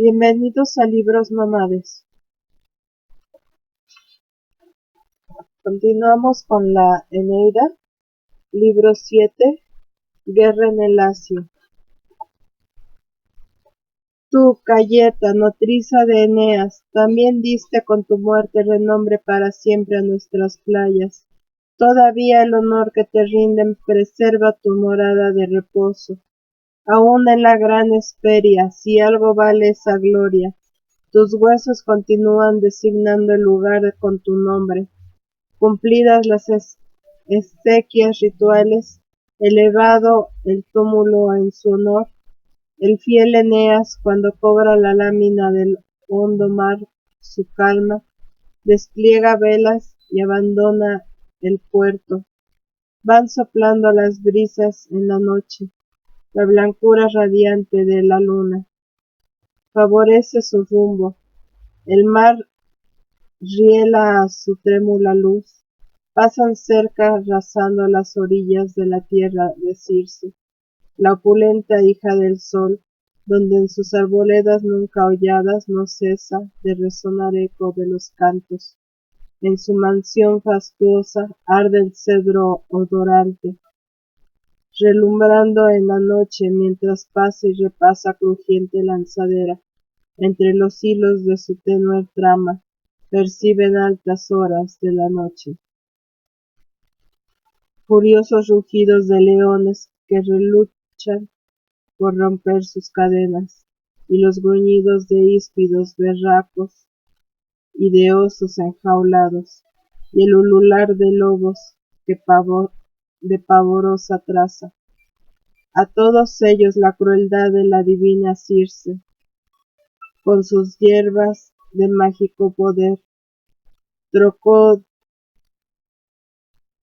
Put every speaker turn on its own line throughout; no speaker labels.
Bienvenidos a Libros Nómades. Continuamos con la Eneida, libro 7, Guerra en el Lacio. Tú, Cayeta, nodriza de Eneas, también diste con tu muerte renombre para siempre a nuestras playas. Todavía el honor que te rinden preserva tu morada de reposo. Aún en la gran Hesperia, si algo vale esa gloria, tus huesos continúan designando el lugar con tu nombre. Cumplidas las exequias rituales, elevado el túmulo en su honor, el fiel Eneas, cuando cobra la lámina del hondo mar su calma, despliega velas y abandona el puerto. Van soplando las brisas en la noche, la blancura radiante de la luna favorece su rumbo, el mar riela a su trémula luz, pasan cerca rasando las orillas de la tierra de Circe, la opulenta hija del sol, donde en sus arboledas nunca holladas no cesa de resonar eco de los cantos. En su mansión fastuosa arde el cedro odorante, relumbrando en la noche mientras pasa y repasa crujiente lanzadera. Entre los hilos de su tenue trama perciben altas horas de la noche. Furiosos rugidos de leones que reluchan por romper sus cadenas, y los gruñidos de híspidos berracos y de osos enjaulados, y el ulular de lobos de pavorosa traza. a todos ellos la crueldad de la divina Circe, con sus hierbas de mágico poder, trocó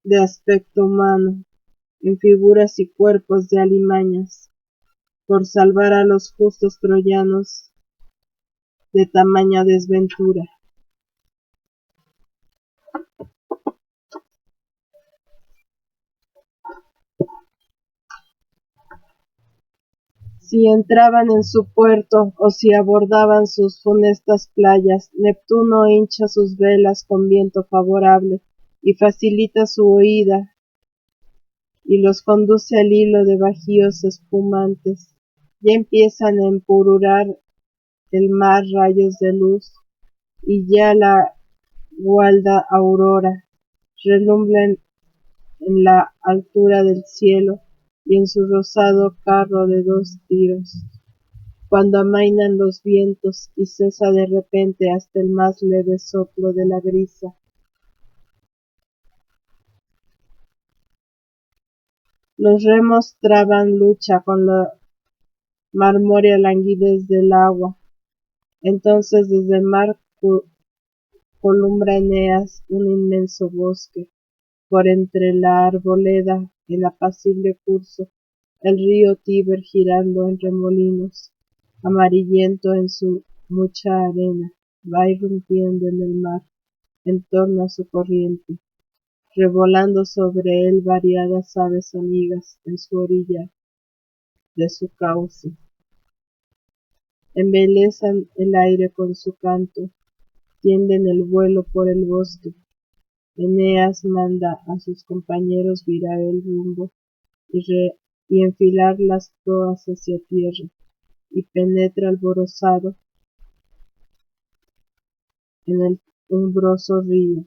de aspecto humano en figuras y cuerpos de alimañas, por salvar a los justos troyanos de tamaña desventura. Si entraban en su puerto o si abordaban sus funestas playas, Neptuno hincha sus velas con viento favorable y facilita su huida y los conduce al hilo de bajíos espumantes. Ya empiezan a empururar el mar rayos de luz y ya la gualda aurora relumbra en la altura del cielo y en su rosado carro de 2 tiros, cuando amainan los vientos y cesa de repente hasta el más leve soplo de la brisa. Los remos traban lucha con la marmórea languidez del agua. Entonces desde el mar columbra Eneas un inmenso bosque. Por entre la arboleda, el apacible curso, el río Tíber girando en remolinos, amarillento en su mucha arena, va irrumpiendo en el mar, en torno a su corriente, revolando sobre él variadas aves amigas en su orilla de su cauce. Embelezan el aire con su canto, tienden el vuelo por el bosque. Eneas manda a sus compañeros virar el rumbo y enfilar las proas hacia tierra, y penetra alborozado en el umbroso río.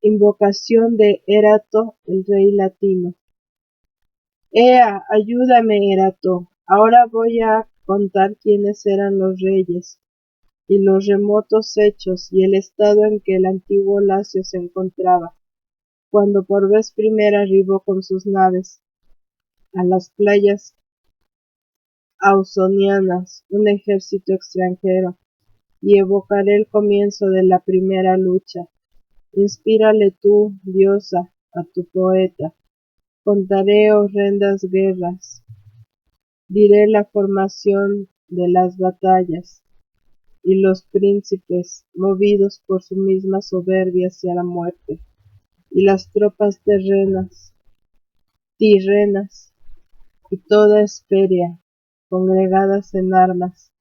Invocación de Erato, el rey latino. ¡Ea, ayúdame, Erato! Ahora voy a contar quiénes eran los reyes, y los remotos hechos y el estado en que el antiguo Lacio se encontraba, cuando por vez primera arribó con sus naves a las playas ausonianas un ejército extranjero, y evocaré el comienzo de la primera lucha. Inspírale tú, diosa, a tu poeta. Contaré horrendas guerras, diré la formación de las batallas, y los príncipes, movidos por su misma soberbia hacia la muerte, y las tropas tirrenas, y toda Hesperia, congregadas en armas,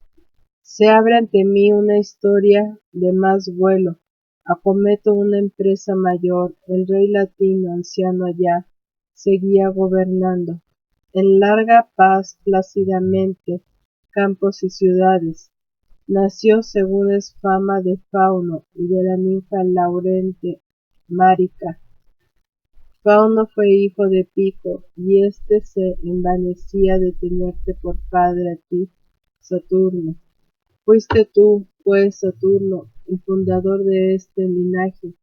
se abre ante mí una historia de más vuelo, acometo una empresa mayor, el rey latino, anciano ya, seguía gobernando, en larga paz plácidamente, campos y ciudades. Nació según es fama de Fauno y de la ninfa Laurente Márica. Fauno fue hijo de Pico, y éste se envanecía de tenerte por padre a ti, Saturno. Fuiste tú, pues, Saturno, el fundador de este linaje.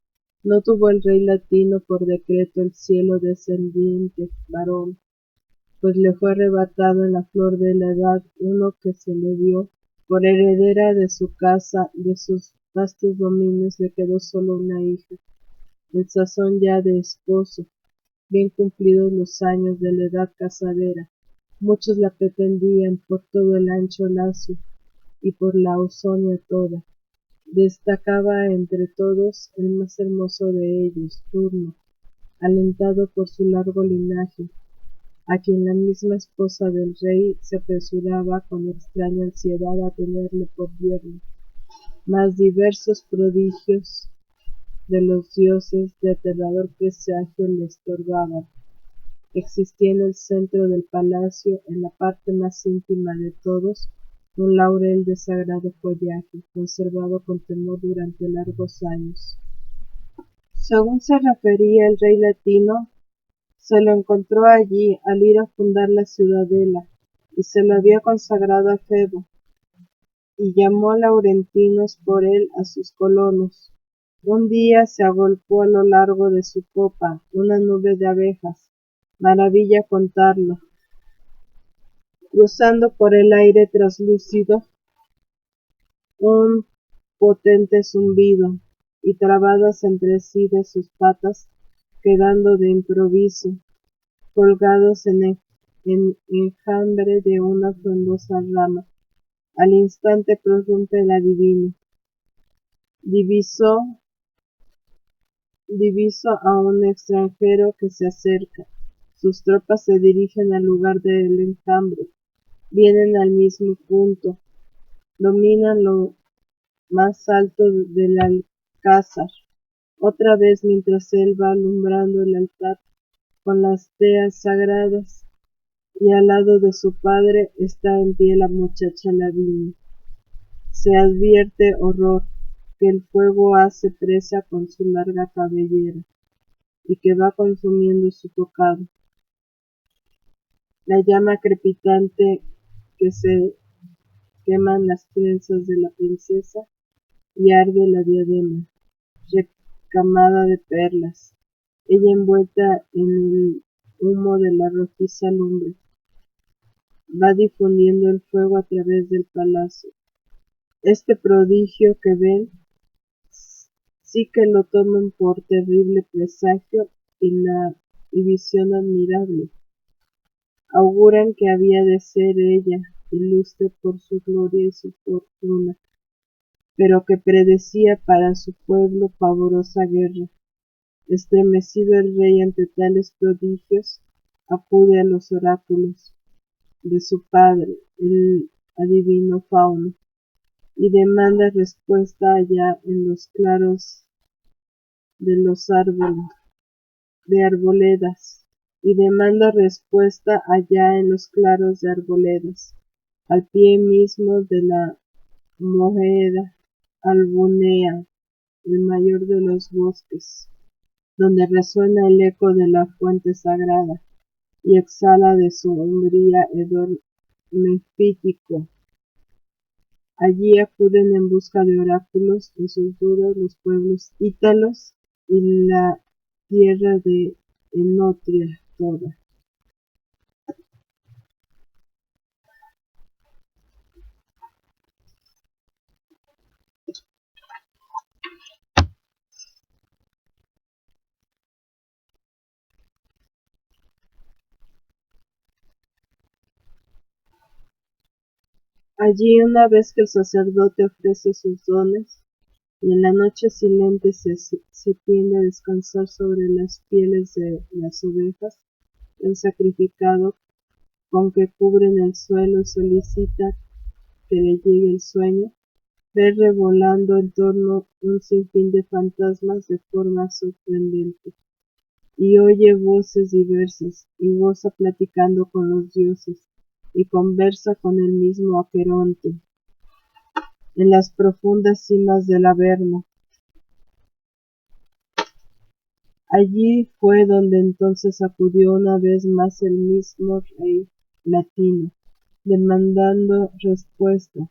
No tuvo el rey latino por decreto el cielo descendiente varón, pues le fue arrebatado en la flor de la edad uno que se le dio por heredera de su casa, de sus vastos dominios le quedó solo una hija, en sazón ya de esposo, bien cumplidos los años de la edad casadera. Muchos la pretendían por todo el ancho Lacio y por la Ausonia toda. Destacaba entre todos el más hermoso de ellos, Turno, alentado por su largo linaje, a quien la misma esposa del rey se apresuraba con extraña ansiedad a tenerle por yerno. Mas diversos prodigios de los dioses de aterrador presagio le estorbaban. Existía en el centro del palacio, en la parte más íntima de todos, un laurel de sagrado follaje, conservado con temor durante largos años. Según se refería el rey latino, Se lo encontró allí al ir a fundar la ciudadela, y se lo había consagrado a Febo, y llamó laurentinos por él a sus colonos. Un día se agolpó a lo largo de su popa una nube de abejas, maravilla contarlo, cruzando por el aire traslúcido un potente zumbido, y trabadas entre sí de sus patas, quedando de improviso, colgados en enjambre de una frondosa rama. Al instante prorrumpe el adivino. Diviso a un extranjero que se acerca. Sus tropas se dirigen al lugar del enjambre. Vienen al mismo punto. Dominan lo más alto del alcázar. Otra vez mientras él va alumbrando el altar con las teas sagradas, y al lado de su padre está en pie la muchacha Lavinia. Se advierte horror, que el fuego hace presa con su larga cabellera, y que va consumiendo su tocado. La llama crepitante que se queman las trenzas de la princesa, y arde la diadema, recamada de perlas, ella envuelta en el humo de la rojiza lumbre. Va difundiendo el fuego a través del palacio. Este prodigio que ven, sí que lo toman por terrible presagio y visión admirable. Auguran que había de ser ella, ilustre por su gloria y su fortuna, pero que predecía para su pueblo pavorosa guerra. Estremecido el rey ante tales prodigios, acude a los oráculos de su padre, el adivino Fauno, y demanda respuesta allá en los claros de los arboledas, al pie mismo de la moheda albunea, el mayor de los bosques, donde resuena el eco de la fuente sagrada, y exhala de su umbría hedor mefítico. Allí acuden en busca de oráculos en sus dudas los pueblos ítalos y la tierra de Enotria toda. Allí, una vez que el sacerdote ofrece sus dones, y en la noche silente se tiende a descansar sobre las pieles de las ovejas, el sacrificado con que cubren el suelo solicita que le llegue el sueño, ve revolando en torno un sinfín de fantasmas de forma sorprendente, y oye voces diversas, y goza platicando con los dioses, y conversa con el mismo Aqueronte, en las profundas cimas del Averno. Allí fue donde entonces acudió una vez más el mismo rey latino, demandando respuesta,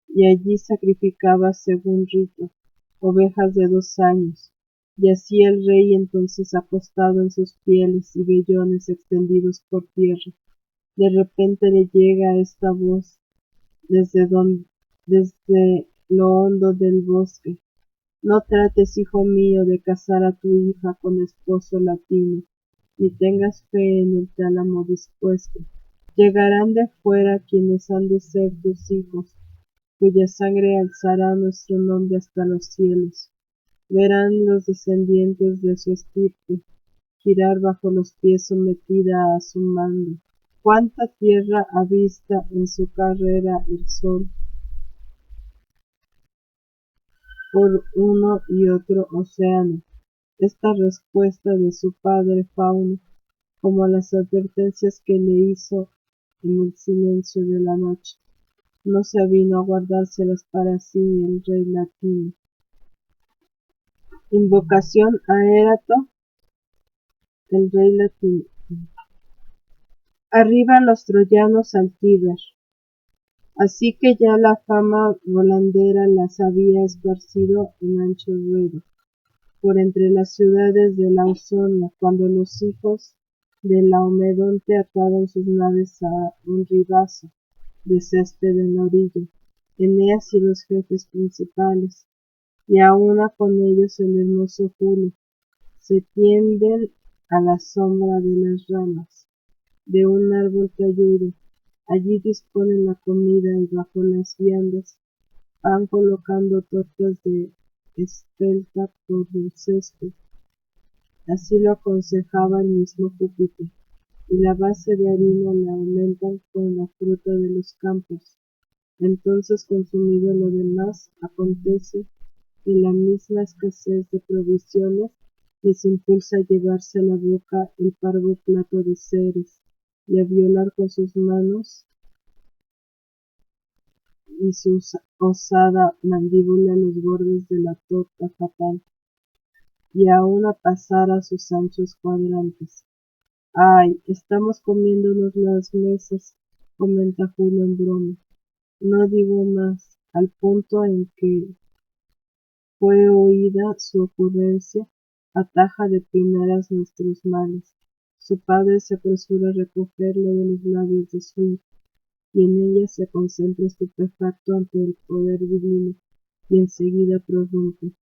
y allí sacrificaba según rito ovejas de 2 años, y así el rey entonces acostado en sus pieles y vellones extendidos por tierra, de repente le llega esta voz desde lo hondo del bosque: no trates, hijo mío, de casar a tu hija con esposo latino, ni tengas fe en el tálamo dispuesto. Llegarán de fuera quienes han de ser tus hijos, cuya sangre alzará nuestro nombre hasta los cielos. Verán los descendientes de su estirpe girar bajo los pies sometida a su mando. Cuánta tierra avista en su carrera el sol por uno y otro océano. Esta respuesta de su padre Fauno, como las advertencias que le hizo en el silencio de la noche, no se avino a guardárselas para sí el rey latino. Invocación a Erato, el rey latino. Arriban los troyanos al Tíber. Así que ya la fama volandera las había esparcido en ancho ruedo por entre las ciudades de la Ausonia, cuando los hijos de Laomedonte ataron sus naves a un ribazo de césped en la orilla, Eneas y los jefes principales, y a una con ellos el hermoso Juno, se tienden a la sombra de las ramas de un árbol talludo. Allí disponen la comida y bajo las viandas van colocando tortas de espelta por el césped. Así lo aconsejaba el mismo Júpiter, y la base de harina la aumentan con la fruta de los campos. Entonces, consumido lo demás, acontece que la misma escasez de provisiones les impulsa a llevarse a la boca el parvo plato de Ceres y a violar con sus manos y su osada mandíbula los bordes de la torta fatal, y aun a pasar a sus anchos cuadrantes. ¡Ay! Estamos comiéndonos las mesas, comenta Juno en broma. No digo más, al punto en que fue oída su ocurrencia, ataja de primeras nuestros males. Su padre se apresura a recogerlo de los labios de su hijo, y en ella se concentra estupefacto ante el poder divino, y enseguida prorrumpe.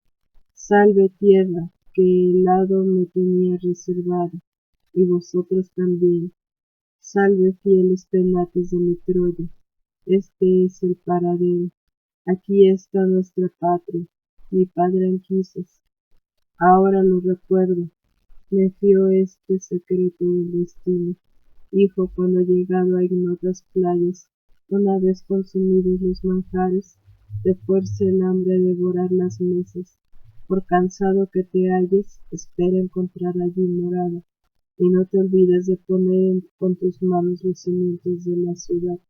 Salve tierra, que el hado me tenía reservada, y vosotros también. Salve fieles penates de mi Troya, este es el paradero. Aquí está nuestra patria, mi padre Anquises. Ahora lo recuerdo, me fió este secreto del destino. Hijo, cuando llegado a ignotas playas, una vez consumidos los manjares, te fuerce el hambre a devorar las mesas. Por cansado que te halles, espera encontrar allí morada, y no te olvides de poner con tus manos los cimientos de la ciudad,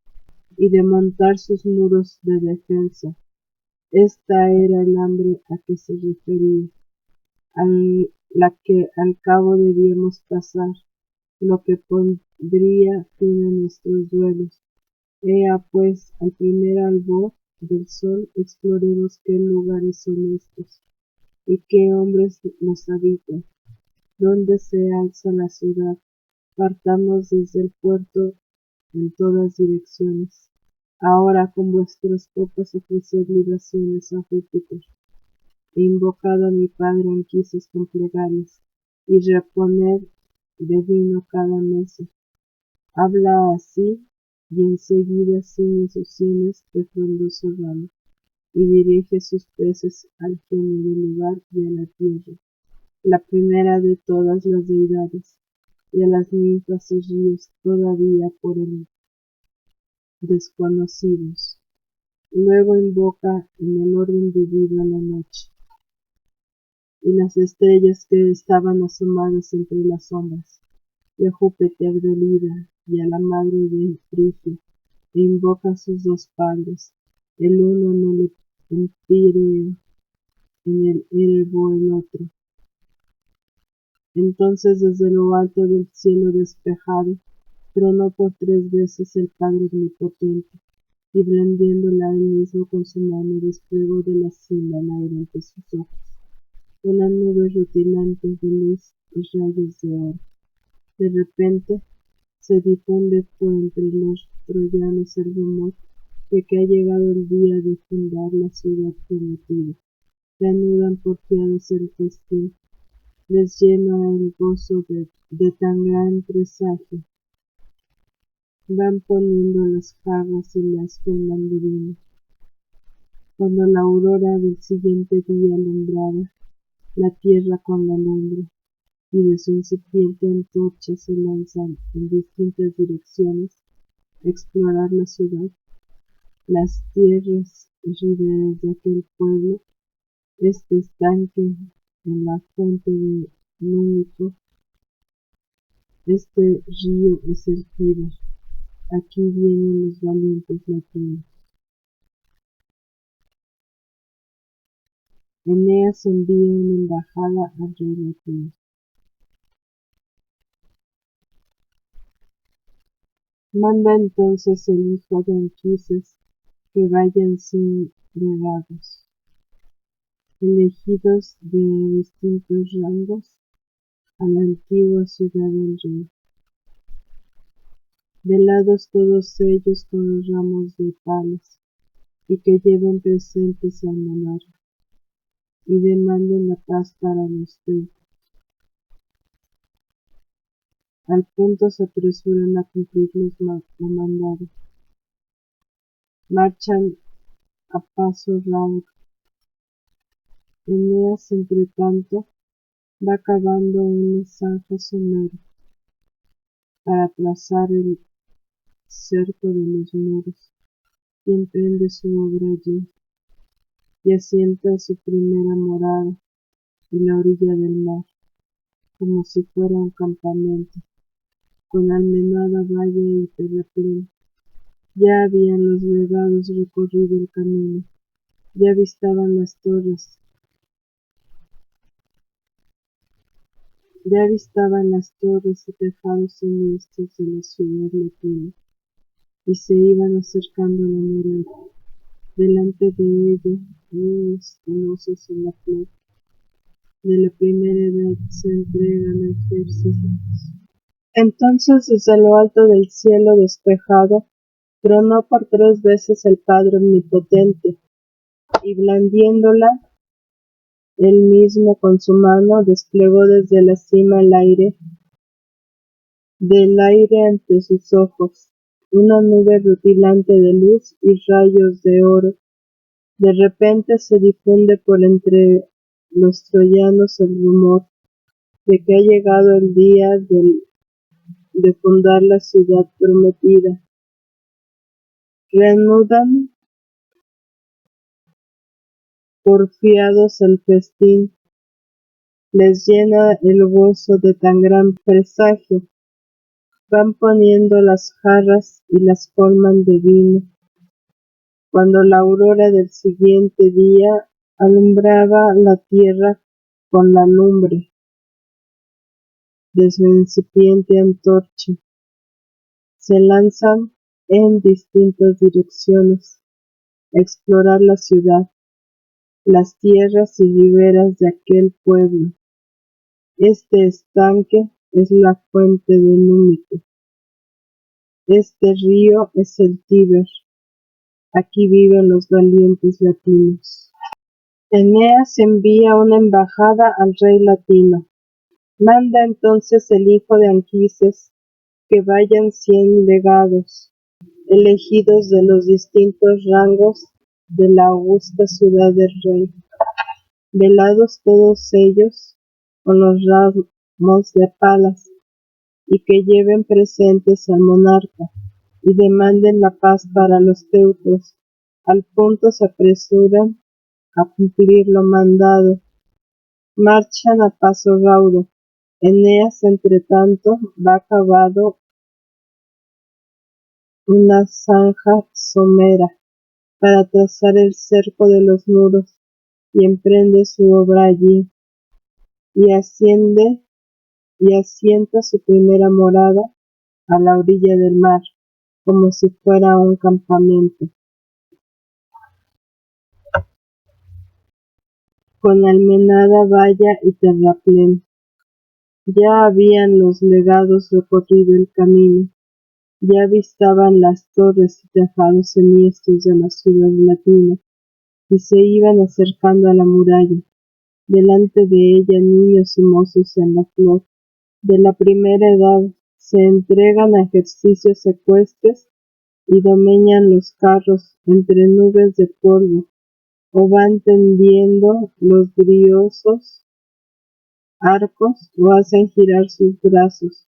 y de montar sus muros de defensa. Esta era el hambre a que se refería, la que al cabo debíamos pasar, lo que pondría fin a nuestros duelos. Ea pues, al primer albor del sol exploremos qué lugares son estos, y qué hombres los habitan, dónde se alza la ciudad. Partamos desde el puerto en todas direcciones. Ahora con vuestras copas ofreced libaciones a Júpiter, e invocad a mi padre Anquises con plegarias, y reponed de vino cada mesa. Habla así, y enseguida ciñe sus sienes de frondoso ramo, y dirige sus peces al genio del lugar y a la tierra, la primera de todas las deidades, y a las ninfas y ríos todavía por él desconocidos. Luego invoca en el orden debido a la noche, y las estrellas que estaban asomadas entre las sombras, y a Júpiter del Ida, y a la madre de Frigia, e invoca a sus dos padres, el uno en el empíreo, en el erebo el otro. Entonces desde lo alto del cielo despejado, tronó por 3 veces el Padre omnipotente, y blandiéndola él mismo con su mano desplegó de la cima al aire ante sus ojos una nube rutilante de luz y rayos de oro. De repente se difunde por entre los troyanos el rumor de que ha llegado el día de fundar la ciudad prometida. Reanudan porfiados el festín, les llena el gozo de tan gran presagio. Van poniendo las jarras y las colman de vino. Cuando la aurora del siguiente día alumbraba la tierra con la lumbre, y de su incipiente antorcha se lanzan en distintas direcciones a explorar la ciudad, las tierras y riberas de aquel pueblo, este estanque en la fuente de Númico, este río es el Tíber. Aquí vienen los valientes latinos. Eneas envía una embajada al rey latino. Manda entonces el hijo de Anquises que vayan sin legados, elegidos de distintos rangos, a la antigua ciudad del rey, velados todos ellos con los ramos de palas, y que lleven presentes al monarca, y demanden la paz para los teucros. Al punto se apresuran a cumplir lo mandado. Marchan a paso raudo. Eneas, entretanto, va cavando una zanja somera para trazar el cerco de los muros, y emprende su obra allí, y asienta su primera morada en la orilla del mar, como si fuera un campamento, con almenada, valla y terraplén. Ya habían los legados recorrido el camino, ya avistaban las torres y tejados siniestros de la ciudad latina, y se iban acercando a la muralla. Delante de ella, niños hermosos en la flor de la primera edad se entregan a ejercicios. Entonces desde lo alto del cielo despejado tronó por 3 veces el Padre Omnipotente, y blandiéndola él mismo con su mano desplegó desde la cima del aire ante sus ojos una nube rutilante de luz y rayos de oro. De repente se difunde por entre los troyanos el rumor de que ha llegado el día de fundar la ciudad prometida. Reanudan porfiados el festín, les llena el gozo de tan gran presagio. Van poniendo las jarras y las colman de vino, cuando la aurora del siguiente día alumbraba la tierra con la lumbre de su incipiente antorcha. Se lanzan en distintas direcciones a explorar la ciudad, las tierras y riberas de aquel pueblo. Este estanque es la fuente de Númico. Este río es el Tíber. Aquí viven los valientes latinos. Eneas envía una embajada al rey latino. Manda entonces el hijo de Anquises que vayan 100 legados, elegidos de los distintos rangos de la augusta ciudad del rey, velados todos ellos con los ramos de palas, y que lleven presentes al monarca, y demanden la paz para los teucros. Al punto se apresuran a cumplir lo mandado. Marchan a paso raudo. Eneas, entretanto, va cavando una zanja somera para trazar el cerco de los muros, y emprende su obra allí, y asienta su primera morada a la orilla del mar, como si fuera un campamento, con almenada, valla y terraplén. Ya habían los legados recorrido el camino, ya avistaban las torres y tejados siniestros de la ciudad latina, y se iban acercando a la muralla. Delante de ella niños y mozos en la flor de la primera edad se entregan a ejercicios ecuestres y domeñan los carros entre nubes de polvo, o van tendiendo los briosos arcos, o hacen girar sus brazos,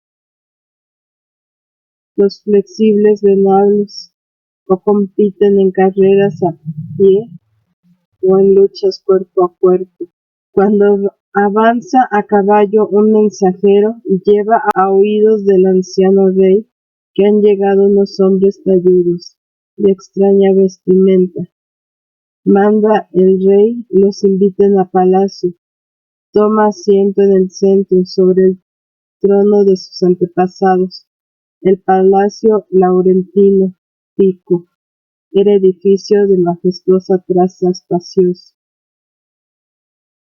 los flexibles venados, o compiten en carreras a pie o en luchas cuerpo a cuerpo. Cuando avanza a caballo un mensajero y lleva a oídos del anciano rey que han llegado unos hombres talludos, de extraña vestimenta, manda el rey los inviten a palacio. Toma asiento en el centro, sobre el trono de sus antepasados, El Palacio Laurentino Pico era edificio de majestuosa traza espaciosa,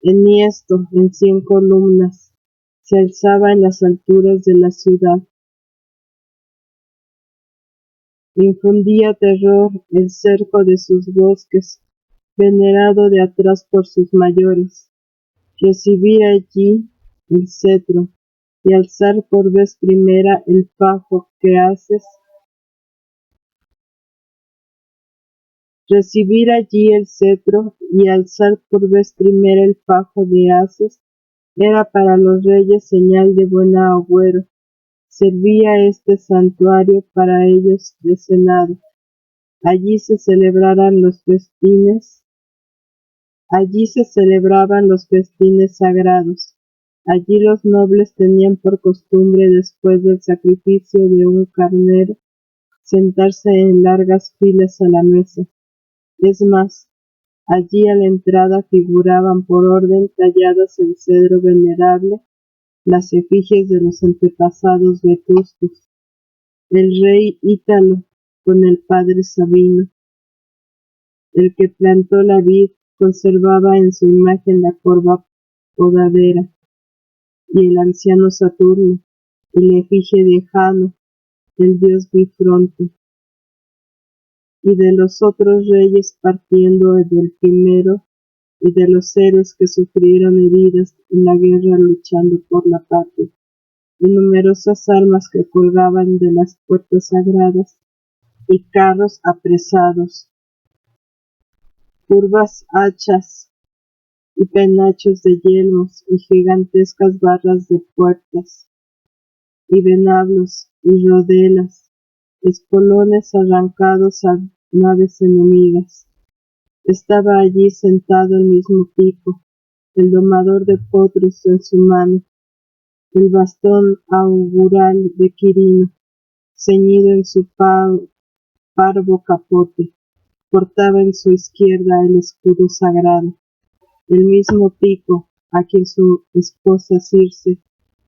enhiesto en 100 columnas, se alzaba en las alturas de la ciudad. Infundía terror el cerco de sus bosques, venerado de atrás por sus mayores. Recibir allí el cetro y alzar por vez primera el fajo que haces. Recibir allí el cetro y alzar por vez primera el fajo de haces era para los reyes señal de buen agüero. Servía este santuario para ellos de senado. Allí se celebraban los festines sagrados. Allí los nobles tenían por costumbre, después del sacrificio de un carnero, sentarse en largas filas a la mesa. Es más, allí a la entrada figuraban por orden, talladas en cedro venerable, las efigies de los antepasados vetustos. El rey Ítalo con el padre Sabino, el que plantó la vid, conservaba en su imagen la corva podadera, y el anciano Saturno, y la efigie de Jano, el dios bifronte, y de los otros reyes partiendo del primero, y de los héroes que sufrieron heridas en la guerra luchando por la patria, y numerosas armas que colgaban de las puertas sagradas, y carros apresados, curvas hachas y penachos de yelmos, y gigantescas barras de puertas, y venablos y rodelas, espolones arrancados a naves enemigas. Estaba allí sentado el mismo Pico, el domador de potros en su mano, el bastón augural de Quirino, ceñido en su parvo capote, portaba en su izquierda el escudo sagrado. El mismo Pico, a quien su esposa Circe,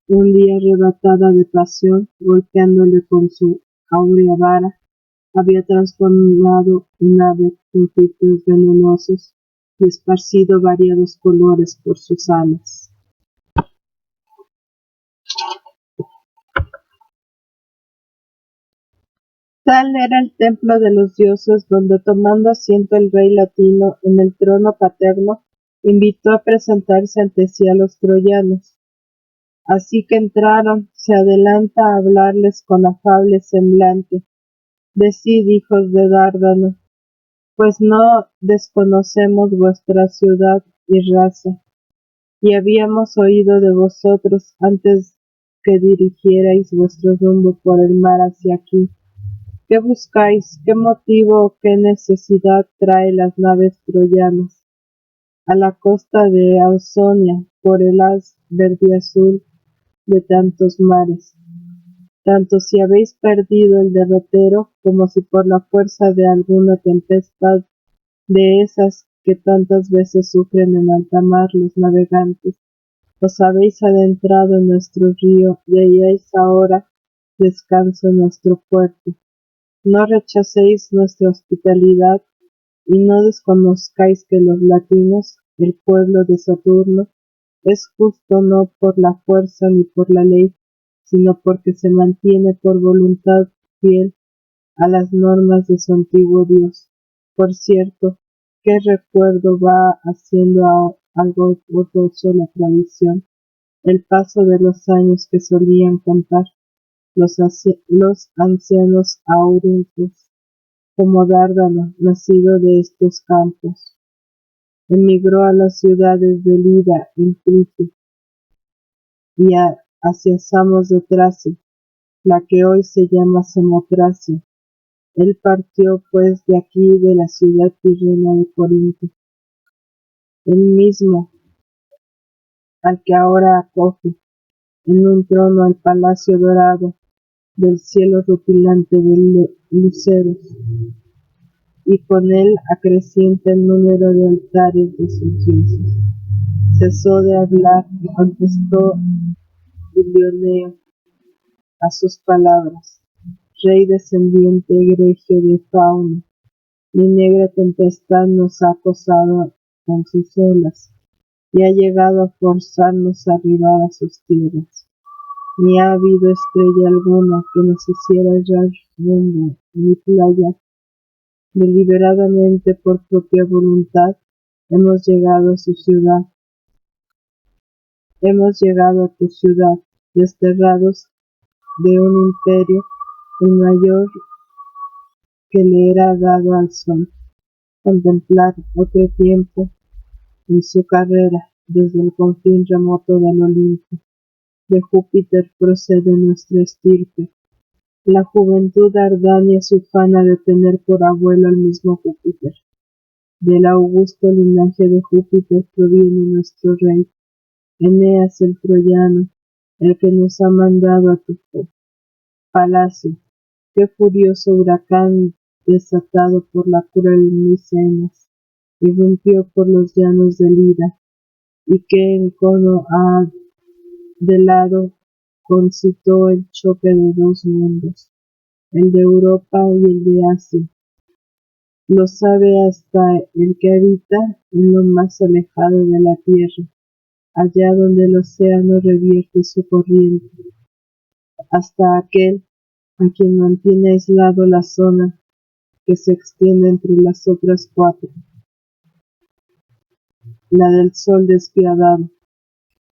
un día arrebatada de pasión, golpeándole con su áurea vara, había transformado en ave con píteos venenosos y esparcido variados colores por sus alas. Tal era el templo de los dioses, donde tomando asiento el rey latino en el trono paterno, invitó a presentarse ante sí a los troyanos. Así que entraron, se adelanta a hablarles con afable semblante. Decid, hijos de Dárdano, pues no desconocemos vuestra ciudad y raza, y habíamos oído de vosotros antes que dirigierais vuestro rumbo por el mar hacia aquí. ¿Qué buscáis? ¿Qué motivo o qué necesidad trae las naves troyanas a la costa de Ausonia por el haz verdiazul de tantos mares? Tanto si habéis perdido el derrotero como si por la fuerza de alguna tempestad de esas que tantas veces sufren en alta mar los navegantes, os habéis adentrado en nuestro río y halláis ahora descanso en nuestro puerto. No rechacéis nuestra hospitalidad y no desconozcáis que los latinos, el pueblo de Saturno, es justo no por la fuerza ni por la ley, sino porque se mantiene por voluntad fiel a las normas de su antiguo Dios. Por cierto, qué recuerdo va haciendo algo borroso la tradición, el paso de los años que solían contar los ancianos áuricos, como Dárdano, nacido de estos campos. Emigró a las ciudades de Lida en Frigia y hacia Samos de Tracia, la que hoy se llama Samotracia. Él partió pues de aquí, de la ciudad tirrena de Corinto, el mismo al que ahora acoge en un trono al palacio dorado del cielo rutilante de luceros, y con él acrecienta el número de altares de sus dioses. Cesó de hablar y contestó Ilioneo a sus palabras. rey descendiente egregio de Fauno, ni negra tempestad nos ha acosado con sus olas, y ha llegado a forzarnos a arribar a sus tierras. Ni ha habido estrella alguna que nos hiciera hallar rumbo, ni playa. Deliberadamente, por propia voluntad, hemos llegado a su ciudad. Hemos llegado a tu ciudad, desterrados de un imperio, el mayor que le era dado al sol, contemplar otro tiempo en su carrera desde el confín remoto del Olimpo. De Júpiter procede nuestra estirpe. La juventud dardania se ufana de tener por abuelo al mismo Júpiter. Del augusto linaje de Júpiter proviene nuestro rey, Eneas el troyano, el que nos ha mandado a tu palacio. Qué furioso huracán desatado por la cruel Micenas, irrumpió por los llanos del Ida, y qué encono ha de lado concitó el choque de dos mundos, el de Europa y el de Asia. Lo sabe hasta el que habita en lo más alejado de la tierra, allá donde el océano revierte su corriente, hasta aquel a quien mantiene aislado la zona que se extiende entre las otras cuatro, la del sol despiadado,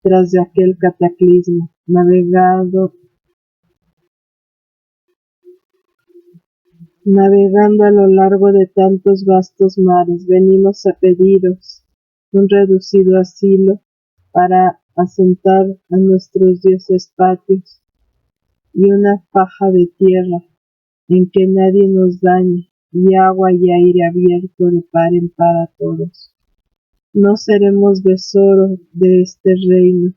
tras de aquel cataclismo, navegando a lo largo de tantos vastos mares, venimos a pediros un reducido asilo para asentar a nuestros dioses patrios y una faja de tierra en que nadie nos dañe, y agua y aire abierto de par en par a todos. No seremos tesoro de este reino,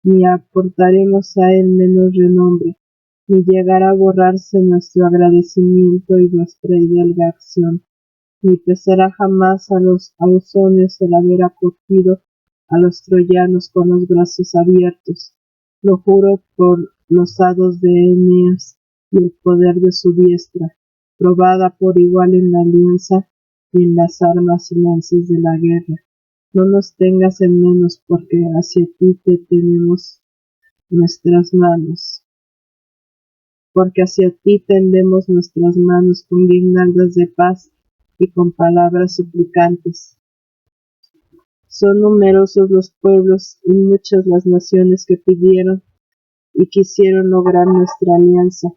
ni aportaremos a él menos renombre, ni llegará a borrarse nuestro agradecimiento y nuestra hidalga acción, ni pesará jamás a los ausonios el haber acogido a los troyanos con los brazos abiertos. Lo juro por los hados de Eneas y el poder de su diestra, probada por igual en la alianza y en las armas y lances de la guerra. No nos tengas en menos, porque hacia ti te tenemos nuestras manos. Porque hacia ti tendemos nuestras manos con guirnaldas de paz y con palabras suplicantes. Son numerosos los pueblos y muchas las naciones que pidieron y quisieron lograr nuestra alianza,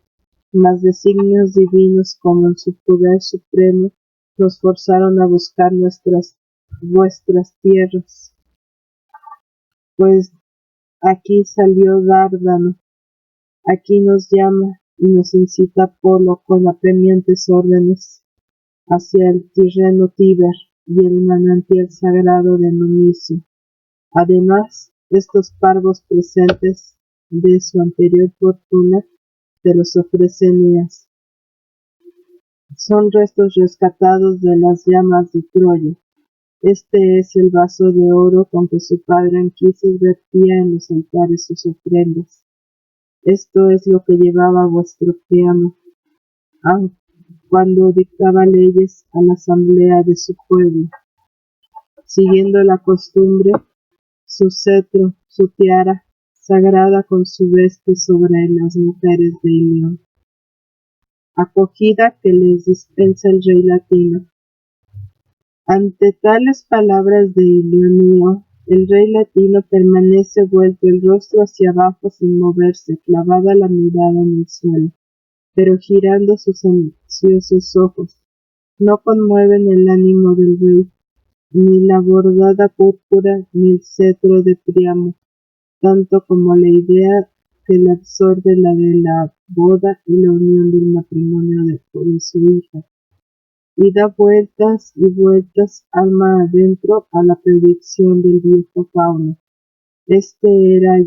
mas designios divinos como en su poder supremo nos forzaron a buscar vuestras tierras. Pues aquí salió Dárdano, aquí nos llama y nos incita Apolo con apremiantes órdenes hacia el Tirreno Tíber y el manantial sagrado de Numicio. Además, estos parvos presentes de su anterior fortuna te los ofrece Eneas. Son restos rescatados de las llamas de Troya. Este es el vaso de oro con que su padre Anquises vertía en los altares sus ofrendas. Esto es lo que llevaba vuestro Priamo cuando dictaba leyes a la asamblea de su pueblo. Siguiendo la costumbre, su cetro, su tiara, sagrada con su veste sobre las mujeres de Ilión. Acogida que les dispensa el rey latino. Ante tales palabras de Ilioneo, el rey latino permanece vuelto el rostro hacia abajo sin moverse, clavada la mirada en el suelo, pero girando sus ansiosos ojos. No conmueven el ánimo del rey, ni la bordada púrpura ni el cetro de Priamo, tanto como la idea que le absorbe la de la boda y la unión del matrimonio de su hija, y da vueltas y vueltas alma adentro a la predicción del viejo Fauno. Este era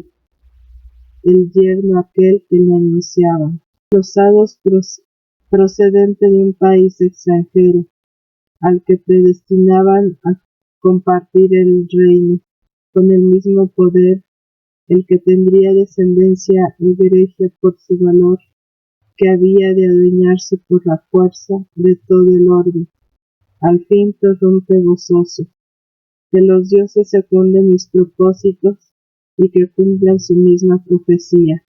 el yerno aquel que le anunciaban. Los hados procedente de un país extranjero, al que predestinaban a compartir el reino, con el mismo poder, el que tendría descendencia egregia por su valor, que había de adueñarse por la fuerza de todo el orden. Al fin prorrumpe gozoso, que los dioses secunden mis propósitos y que cumplan su misma profecía.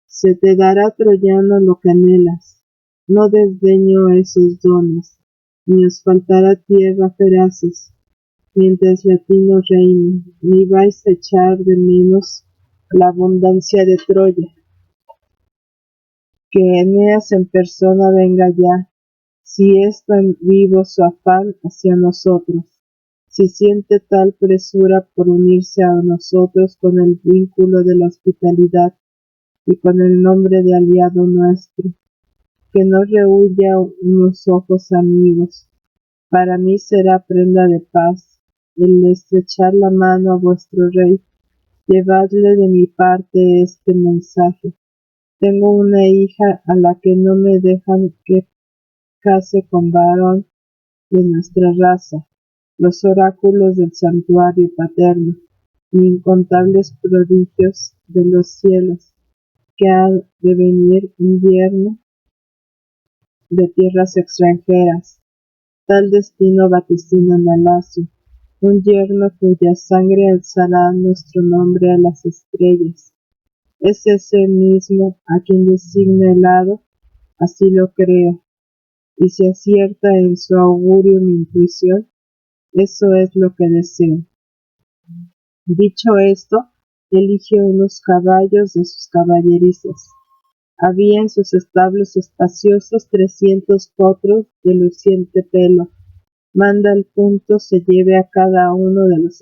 Se te dará, troyano, lo que anhelas, no desdeño esos dones, ni os faltará tierra feraces, mientras latino reine, ni vais a echar de menos la abundancia de Troya. Que Eneas en persona venga ya, si es tan vivo su afán hacia nosotros, si siente tal presura por unirse a nosotros con el vínculo de la hospitalidad y con el nombre de aliado nuestro, que no rehuya unos ojos amigos. Para mí será prenda de paz el estrechar la mano a vuestro rey. Llevadle de mi parte este mensaje. Tengo una hija a la que no me dejan que case con varón de nuestra raza. Los oráculos del santuario paterno, ni incontables prodigios de los cielos, que han de venir invierno de tierras extranjeras. Tal destino vaticina Malacio, un yerno cuya sangre alzará nuestro nombre a las estrellas. Es ese mismo a quien designa el hado, así lo creo, y si acierta en su augurio mi intuición, eso es lo que deseo. Dicho esto, elige unos caballos de sus caballerizas. Había en sus establos espaciosos 300 potros de luciente pelo. Manda al punto se lleve a cada uno de los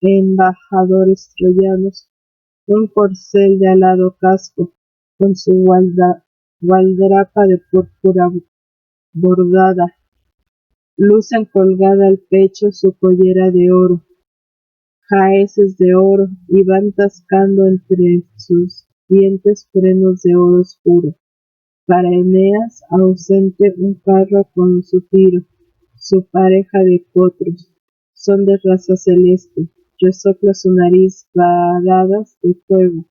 embajadores troyanos un corcel de alado casco, con su gualdrapa de púrpura bordada. Lucen colgada al pecho su collera de oro, jaeces de oro, y van tascando entre sus dientes frenos de oro oscuro. Para Eneas, ausente, un carro con su tiro, su pareja de potros, son de raza celeste, resopla su nariz varadas de fuego,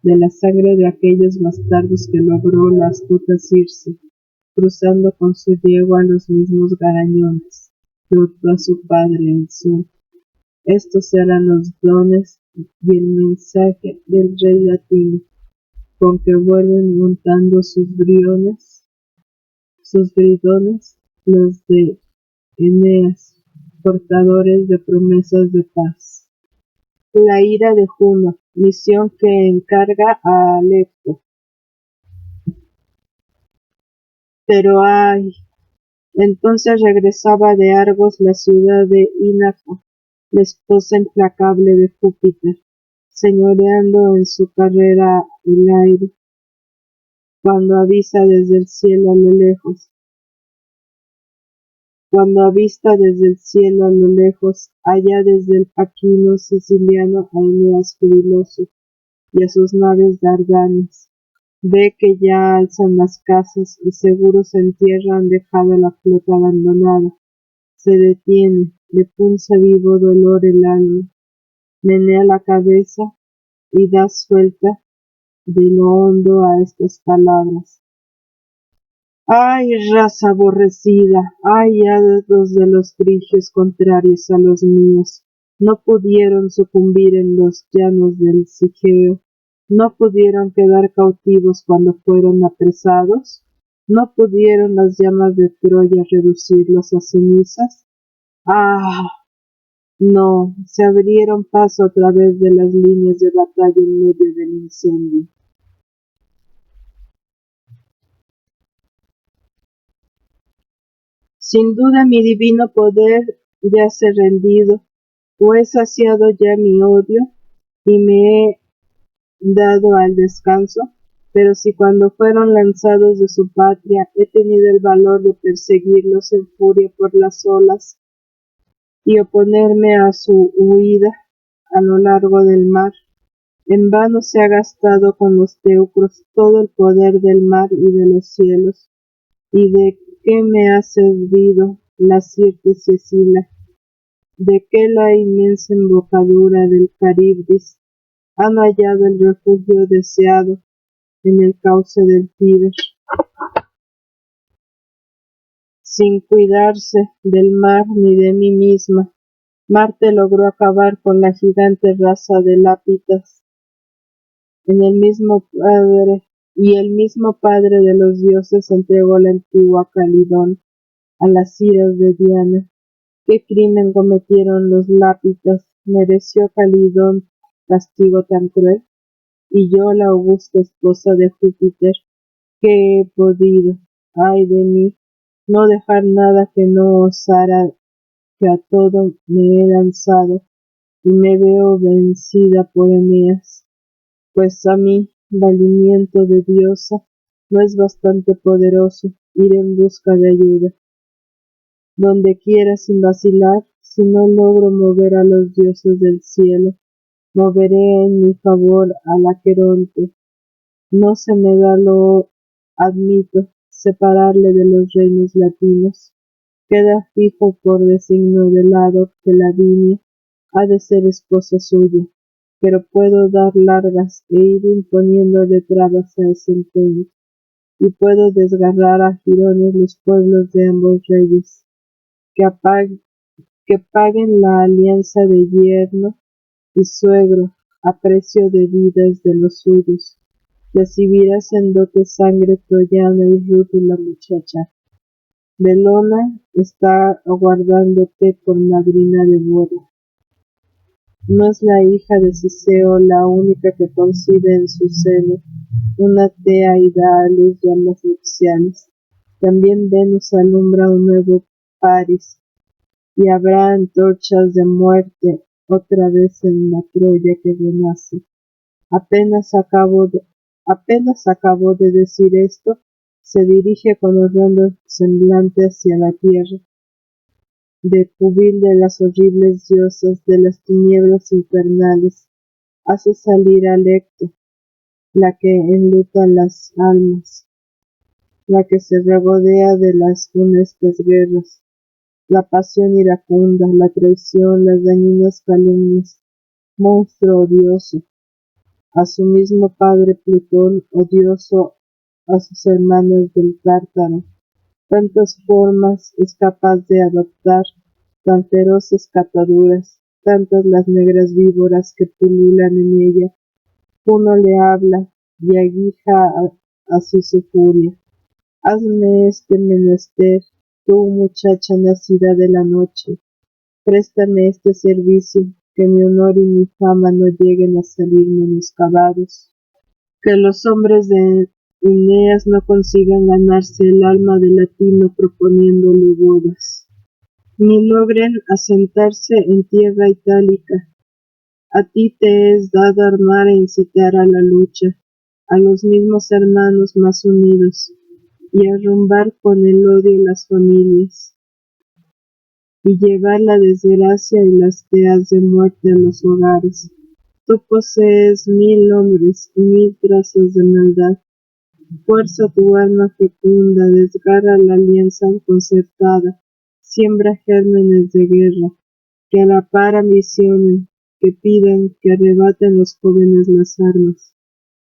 de la sangre de aquellos bastardos que logró la astuta Circe, cruzando con su yegua los mismos garañones que hurtó a su padre el sol. Estos eran los dones y el mensaje del rey latino, con que vuelven montando sus bridones, los de Eneas, portadores de promesas de paz. La ira de Juno, misión que encarga a Alecto. Pero ay, entonces regresaba de Argos la ciudad de Inaco, la esposa implacable de Júpiter, señoreando en su carrera el aire, cuando avista desde el cielo a lo lejos, allá desde el Paquino siciliano a Eneas jubiloso y a sus naves dardanes. Ve que ya alzan las casas y seguros en tierra han dejado la flota abandonada. Se detiene, le punza vivo dolor el alma, menea la cabeza y da suelta de lo hondo a estas palabras. ¡Ay, raza aborrecida! ¡Ay, hados de los frigios contrarios a los míos! No pudieron sucumbir en los llanos del Sigeo, no pudieron quedar cautivos cuando fueron apresados, no pudieron las llamas de Troya reducirlos a cenizas. ¡Ah! No, se abrieron paso a través de las líneas de batalla en medio del incendio. Sin duda mi divino poder yace rendido, o he saciado ya mi odio y me he dado al descanso, pero si cuando fueron lanzados de su patria he tenido el valor de perseguirlos en furia por las olas y oponerme a su huida a lo largo del mar, en vano se ha gastado con los teucros todo el poder del mar y de los cielos. ¿Y de qué me ha servido la Sirte Cecila? ¿De qué la inmensa embocadura del Caribdis han hallado el refugio deseado? en el cauce del Tíber, sin cuidarse del mar ni de mí misma. Marte logró acabar con la gigante raza de lápidas, el mismo padre de los dioses entregó la antigua Calidón a las iras de Diana. ¿Qué crimen cometieron los lápidas? ¿Mereció Calidón castigo tan cruel? Y yo, la augusta esposa de Júpiter, ¿qué he podido, ay de mí, no dejar nada que no osara, que a todo me he lanzado, y me veo vencida por Eneas? Pues a mí, valimiento de diosa, no es bastante poderoso ir en busca de ayuda. Donde quiera sin vacilar, si no logro mover a los dioses del cielo, moveré en mi favor al Aqueronte. No se me da, lo admito, separarle de los reinos latinos. Queda fijo por designio del hado que Lavinia ha de ser esposa suya, pero puedo dar largas e ir imponiéndole trabas a ese empeño, y puedo desgarrar a jirones los pueblos de ambos reyes, que paguen la alianza de yerno y suegro a precio de vidas de los suyos. Recibirás en dote sangre troyana y rútula muchacha. Belona está aguardándote por madrina de boda. No es la hija de Ciseo la única que concibe en su seno una tea y da a luz llamas nupciales. También Venus alumbra un nuevo Paris, y habrá antorchas de muerte otra vez en la Troya que renace. Apenas acabó de decir esto, se dirige con horrendo semblante hacia la tierra, de cubil de las horribles diosas de las tinieblas infernales, hace salir a Lecto, la que enluta las almas, la que se regodea de las funestas guerras, la pasión iracunda, la traición, las dañinas calumnias, monstruo odioso, a su mismo padre Plutón, odioso a sus hermanos del Tártaro. Tantas formas es capaz de adoptar, tan feroces cataduras, tantas las negras víboras que pululan en ella. Uno le habla y aguija así su furia. Hazme este menester, tú muchacha nacida de la noche, préstame este servicio, que mi honor y mi fama no lleguen a salir menoscabados, que los hombres de Eneas no consigan ganarse el alma del latino proponiéndole bodas, ni logren asentarse en tierra itálica. A ti te es dado armar e incitar a la lucha, a los mismos hermanos más unidos, y arrumbar con el odio las familias, y llevar la desgracia y las teas de muerte a los hogares. Tú posees 1000 hombres y 1000 trazas de maldad. Fuerza tu alma fecunda, desgarra la alianza concertada, siembra gérmenes de guerra, que a la par ambicionen, que pidan, que arrebaten los jóvenes las armas.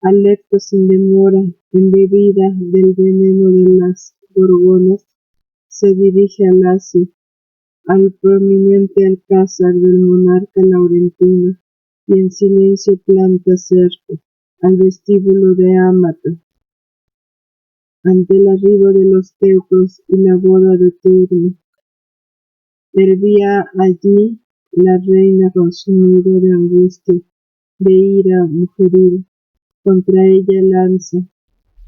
Alecto sin demora, embebida del veneno de las gorgonas, se dirige al Lacio, al prominente alcázar del monarca laurentino, y en silencio planta cerco, al vestíbulo de Ámata, ante el arribo de los teucros y la boda de Turno. Hervía allí la reina con su nudo de angustia, de ira mujeril, contra ella lanza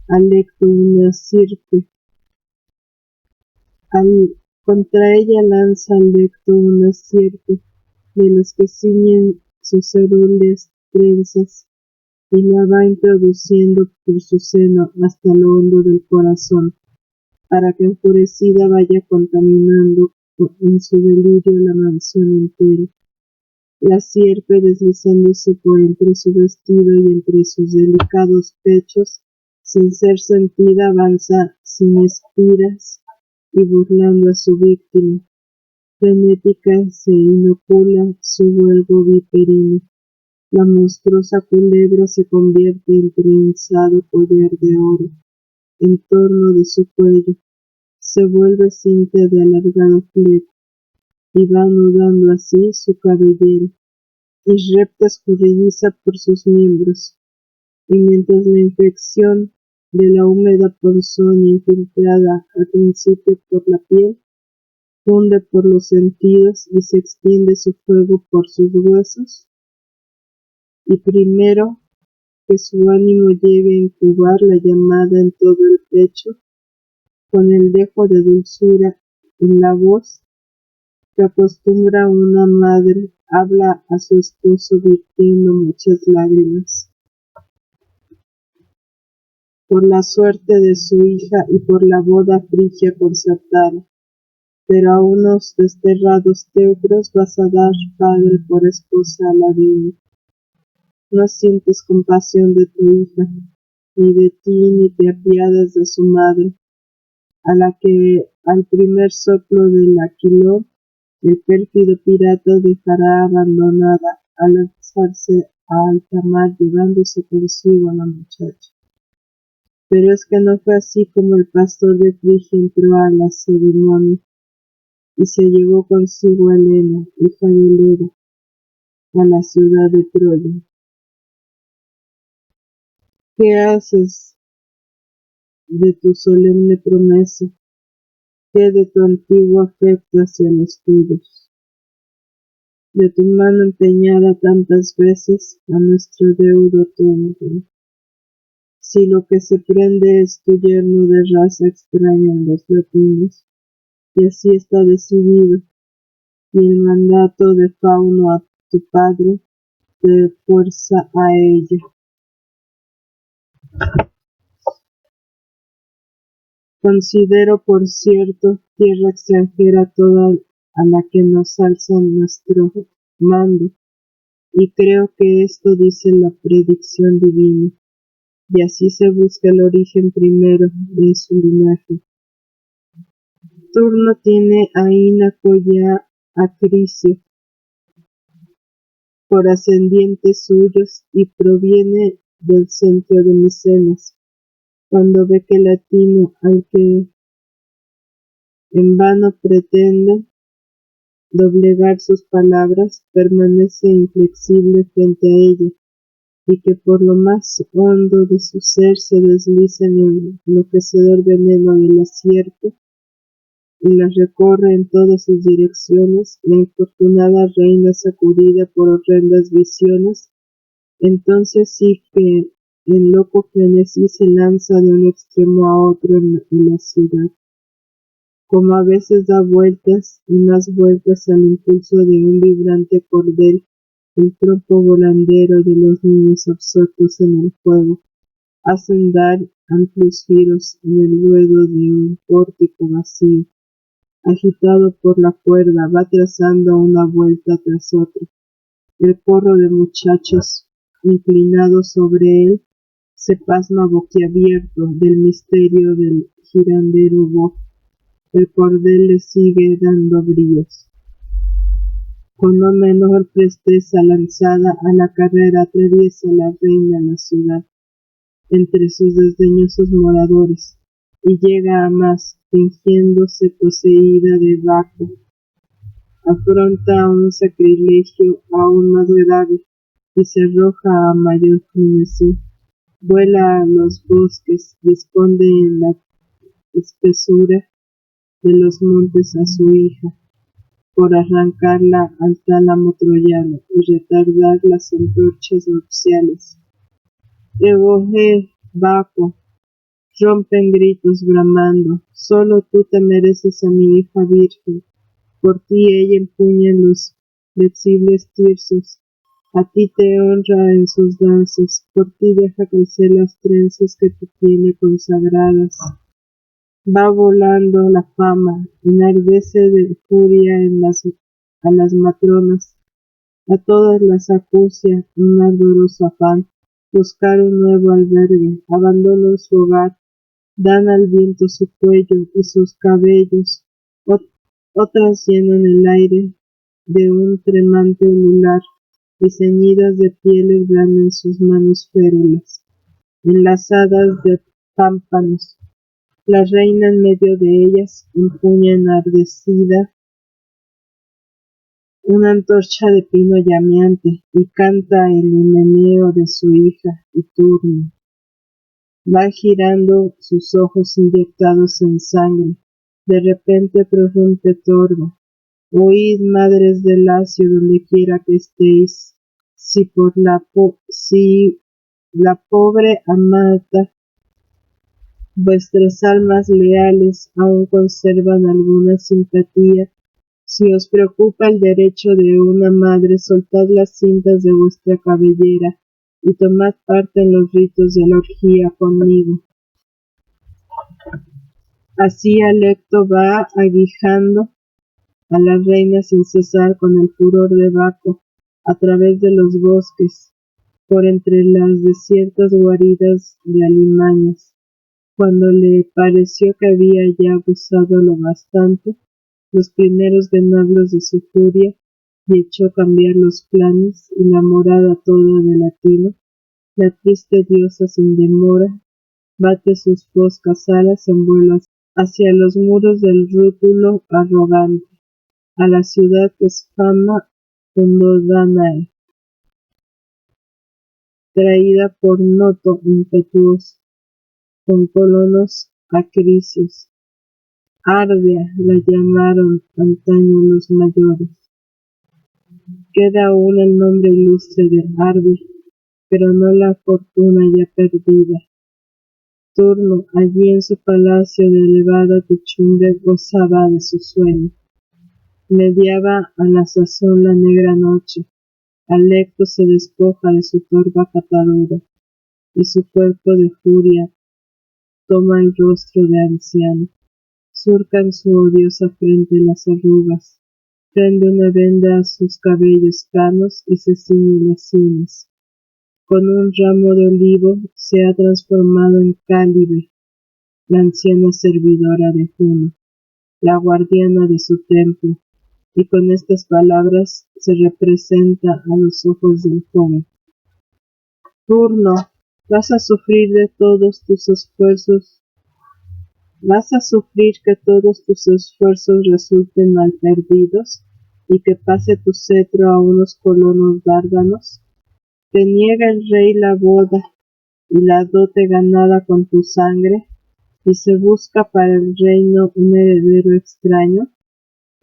Alecto una sierpe, de los que ciñen sus cerúleas trenzas, y la va introduciendo por su seno hasta lo hondo del corazón, para que enfurecida vaya contaminando en su delirio la mansión entera. La sierpe, deslizándose por entre su vestido y entre sus delicados pechos, sin ser sentida, avanza sin espiras y burlando a su víctima. Frenética se inocula su vuelvo viperino, La monstruosa culebra se convierte en trenzado collar de oro en torno de su cuello, se vuelve cinta de alargado fleco y va anudando así su cabellera, y repta escurridiza por sus miembros, y mientras la infección de la húmeda ponzoña infiltrada al principio por la piel, funde por los sentidos y se extiende su fuego por sus huesos, y primero que su ánimo llegue a incubar la llamada en todo el pecho, con el dejo de dulzura en la voz que acostumbra una madre, habla a su esposo virtiendo muchas lágrimas por la suerte de su hija y por la boda frigia concertada. Pero a unos desterrados teucros vas a dar, padre, por esposa a la viña. No sientes compasión de tu hija, ni de ti, ni te apiadas de su madre, a la que al primer soplo del aquilón el pérfido pirata dejará abandonada al lanzarse a alta mar llevándose consigo a la muchacha. Pero es que no fue así como el pastor de Frigia entró a la ceremonia y se llevó consigo a Helena, hija de Leda, a la ciudad de Troya. ¿Qué haces de tu solemne promesa? ¿Qué de tu antiguo afecto hacia los tuyos? De tu mano empeñada tantas veces a nuestro deudo tonto. Si lo que se prende es tu yerno de raza extraña en los latinos, y así está decidido, y el mandato de Fauno a tu padre te fuerza a ello. Considero, por cierto, tierra extranjera toda a la que nos alza nuestro mando, y creo que esto dice la predicción divina, y así se busca el origen primero de su linaje. Turno tiene a Inaco y a Acricio por ascendientes suyos y proviene del centro de Micenas. Cuando ve que Latino, al que en vano pretende doblegar sus palabras, permanece inflexible frente a ella, y que por lo más hondo de su ser se desliza en el enloquecedor veneno del acierto, y las recorre en todas sus direcciones, la infortunada reina sacudida por horrendas visiones, entonces sí que en loco frenesí se lanza de un extremo a otro en la ciudad, como a veces da vueltas y más vueltas al impulso de un vibrante cordel el trompo volandero de los niños absortos en el fuego, hacen dar amplios giros en el ruedo de un pórtico vacío. Agitado por la cuerda, va trazando una vuelta tras otra. El corro de muchachos, inclinados sobre él, se pasma boquiabierto del misterio del girandero voz. El cordel le sigue dando bríos. Con no menor presteza lanzada a la carrera atraviesa la reina la ciudad, entre sus desdeñosos moradores, y llega a más, fingiéndose poseída de Baco. Afronta un sacrilegio aún más grave y se arroja a mayor frenesí. Vuela a los bosques y esconde en la espesura de los montes a su hija, por arrancarla al tálamo troyano y retardar las antorchas nupciales. Evohe, Baco, rompen gritos bramando, solo tú te mereces a mi hija virgen, por ti ella empuña los flexibles tirsos, a ti te honra en sus danzas, por ti deja crecer las trenzas que te tiene consagradas. Va volando la fama, enardece de furia a las matronas, a todas las acucia un ardoroso afán, buscar un nuevo albergue, abandonan su hogar, dan al viento su cuello y sus cabellos, otras llenan el aire de un tremante ulular, y ceñidas de pieles blanden sus manos férulas, enlazadas de pámpanos. La reina en medio de ellas empuña enardecida una antorcha de pino llameante y canta el himeneo de su hija y Turno. Va girando sus ojos inyectados en sangre. De repente prorrumpe torva. Oíd, madres del Lacio, donde quiera que estéis, si la pobre amada, vuestras almas leales aún conservan alguna simpatía, si os preocupa el derecho de una madre, soltad las cintas de vuestra cabellera y tomad parte en los ritos de la orgía conmigo. Así Alecto va aguijando a la reina sin cesar con el furor de Baco, a través de los bosques, por entre las desiertas guaridas de alimañas. Cuando le pareció que había ya abusado lo bastante, los primeros venablos de su furia, y echó cambiar los planes y la morada toda de latino, la triste diosa sin demora bate sus foscas alas en vuelo hacia los muros del rútulo arrogante, a la ciudad que es fama fundó Danae, traída por Noto impetuoso, con colonos acrisios. Ardea la llamaron antaño los mayores. Queda aún el nombre ilustre de Arde, pero no la fortuna ya perdida. Turno, allí en su palacio de elevada techumbre, gozaba de su sueño. Mediaba a la sazón la negra noche. Alecto se despoja de su torva catadura, y su cuerpo de furia toma el rostro de anciano. Surca en su odiosa frente las arrugas, prende una venda a sus cabellos canos y se ciñe las sienes. Con un ramo de olivo se ha transformado en Cálibe, la anciana servidora de Juno, la guardiana de su templo, y con estas palabras se representa a los ojos del joven. Turno, vas a sufrir que todos tus esfuerzos resulten mal perdidos y que pase tu cetro a unos colonos bárbaros. Te niega el rey la boda y la dote ganada con tu sangre, y se busca para el reino un heredero extraño.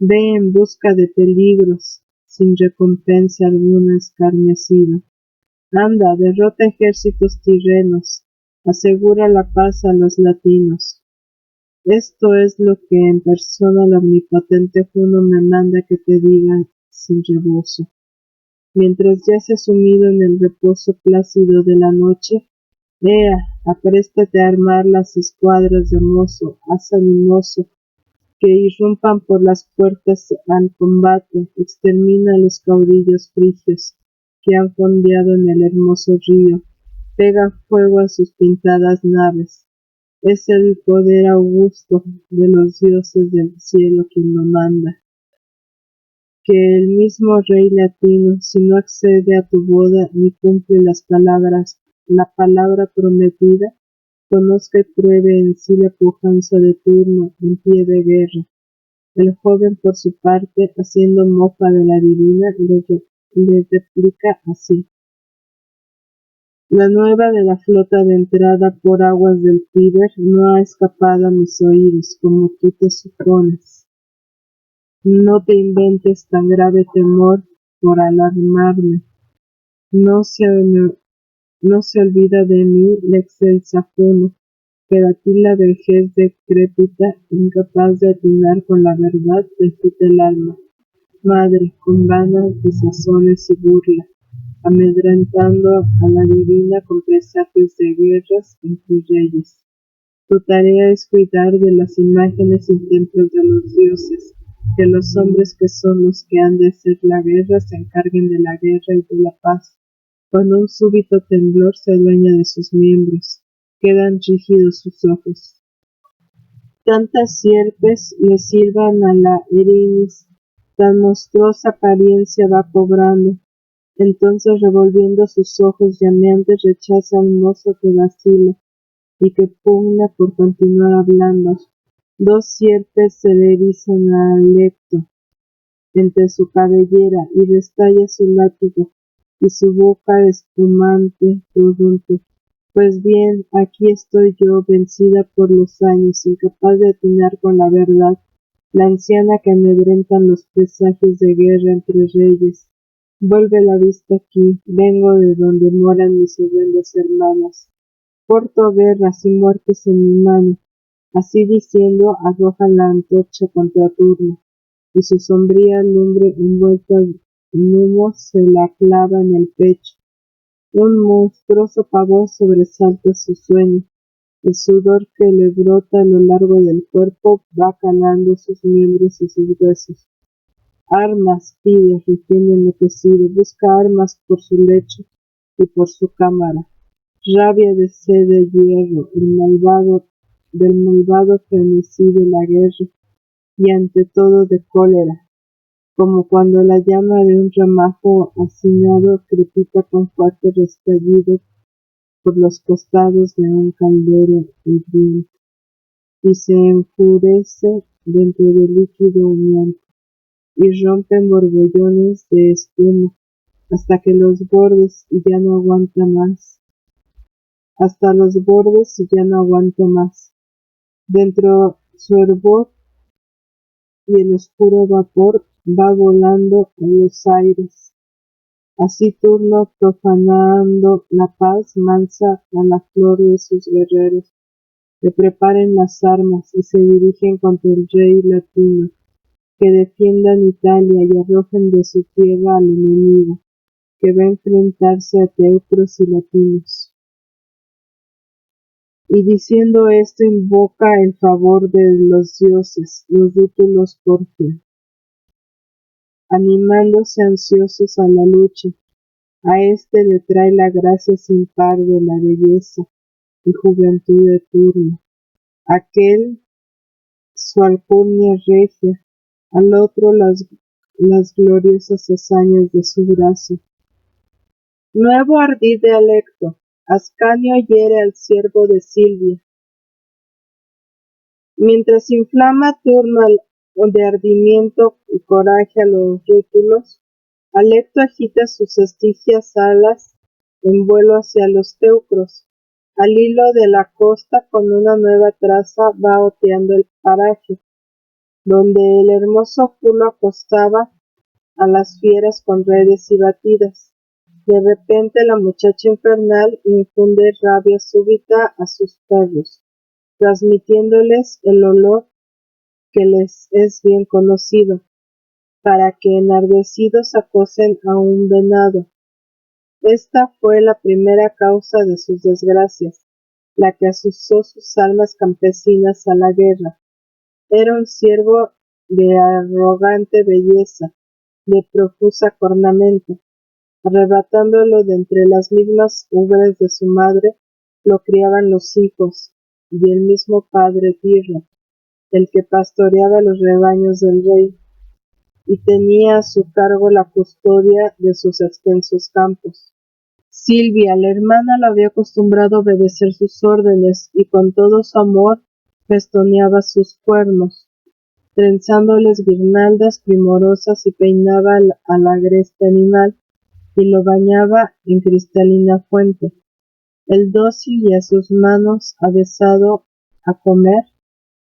Ve en busca de peligros, sin recompensa alguna escarnecido. Anda, derrota ejércitos tirrenos, asegura la paz a los latinos. Esto es lo que en persona el omnipotente Juno me manda que te diga sin rebozo. Mientras yaces sumido en el reposo plácido de la noche, ea, apréstate a armar las escuadras de mozo, haz animoso, que irrumpan por las puertas al combate, extermina a los caudillos frigios que han fondeado en el hermoso río, pega fuego a sus pintadas naves. Es el poder augusto de los dioses del cielo quien lo manda. Que el mismo rey latino, si no accede a tu boda ni cumple la palabra prometida, conozca y pruebe en sí la pujanza de Turno en pie de guerra. El joven, por su parte, haciendo mofa de la divina, le replica así: la nueva de la flota de entrada por aguas del Tíber no ha escapado a mis oídos, como tú te supones. No te inventes tan grave temor por alarmarme. No se olvida de mí la excelsa Juno, pero a ti la vejez decrépita, incapaz de atinar con la verdad, te quita el alma. Madre, con vanas desazones y burla, amedrentando a la divina con presagios de guerras entre reyes. Tu tarea es cuidar de las imágenes y templos de los dioses, que los hombres que son los que han de hacer la guerra se encarguen de la guerra y de la paz. Cuando un súbito temblor se adueña de sus miembros, quedan rígidos sus ojos. Tantas sierpes le sirvan a la Erinis, tan monstruosa apariencia va cobrando, Entonces, revolviendo sus ojos llameantes, rechaza al mozo que vacila y que pugna por continuar hablando. Dos sierpes se le erizan al lecto entre su cabellera y restalla su látigo, y su boca espumante prorrumpe. Pues bien, aquí estoy yo, vencida por los años, incapaz de atinar con la verdad, la anciana que amedrentan los presagios de guerra entre reyes. Vuelve la vista aquí, vengo de donde moran mis horrendas hermanas. Porto guerras y muertes en mi mano. Así diciendo, arroja la antorcha contra Turno, y su sombría lumbre envuelta en humo se la clava en el pecho. Un monstruoso pavor sobresalta su sueño. El sudor que le brota a lo largo del cuerpo va calando sus miembros y sus huesos. Armas pide, retiene enloquecido, busca armas por su lecho y por su cámara. Rabia de sed de hierro, del malvado frenesí de la guerra, y ante todo de cólera, como cuando la llama de un ramajo hacinado crepita con fuerte restallido por los costados de un caldero hirviente, y se enfurece dentro del líquido humeante, y rompe en borbollones de espuma, hasta que los bordes ya no aguanta más, hasta los bordes ya no aguanta más. Dentro su hervor y el oscuro vapor va volando en los aires. Así Turno, profanando la paz, mansa a la flor de sus guerreros, que preparen las armas y se dirigen contra el rey latino, que defiendan Italia y arrojen de su tierra al enemigo, que va a enfrentarse a teucros y latinos. Y diciendo esto invoca el favor de los dioses, los rútulos porfian, animándose ansiosos a la lucha. A éste le trae la gracia sin par de la belleza y juventud de Turno, aquel su alcurnia regia, al otro las gloriosas hazañas de su brazo. Nuevo ardid de Alecto, Ascanio hiere al siervo de Silvia. Mientras inflama Turno de ardimiento y coraje a los rútulos, Alecto agita sus estigias alas en vuelo hacia los teucros. Al hilo de la costa con una nueva traza va oteando el paraje, donde el hermoso Julo acostaba a las fieras con redes y batidas. De repente la muchacha infernal infunde rabia súbita a sus perros, transmitiéndoles el olor que les es bien conocido, para que enardecidos acosen a un venado. Esta fue la primera causa de sus desgracias, la que asusó sus almas campesinas a la guerra. Era un ciervo de arrogante belleza, de profusa cornamenta. Arrebatándolo de entre las mismas ubres de su madre, lo criaban los hijos, y el mismo padre Tirno, el que pastoreaba los rebaños del rey, y tenía a su cargo la custodia de sus extensos campos. Silvia, la hermana, lo había acostumbrado a obedecer sus órdenes, y con todo su amor festoneaba sus cuernos, trenzándoles guirnaldas primorosas y peinaba al agreste animal, y lo bañaba en cristalina fuente. El dócil y a sus manos avesado a comer,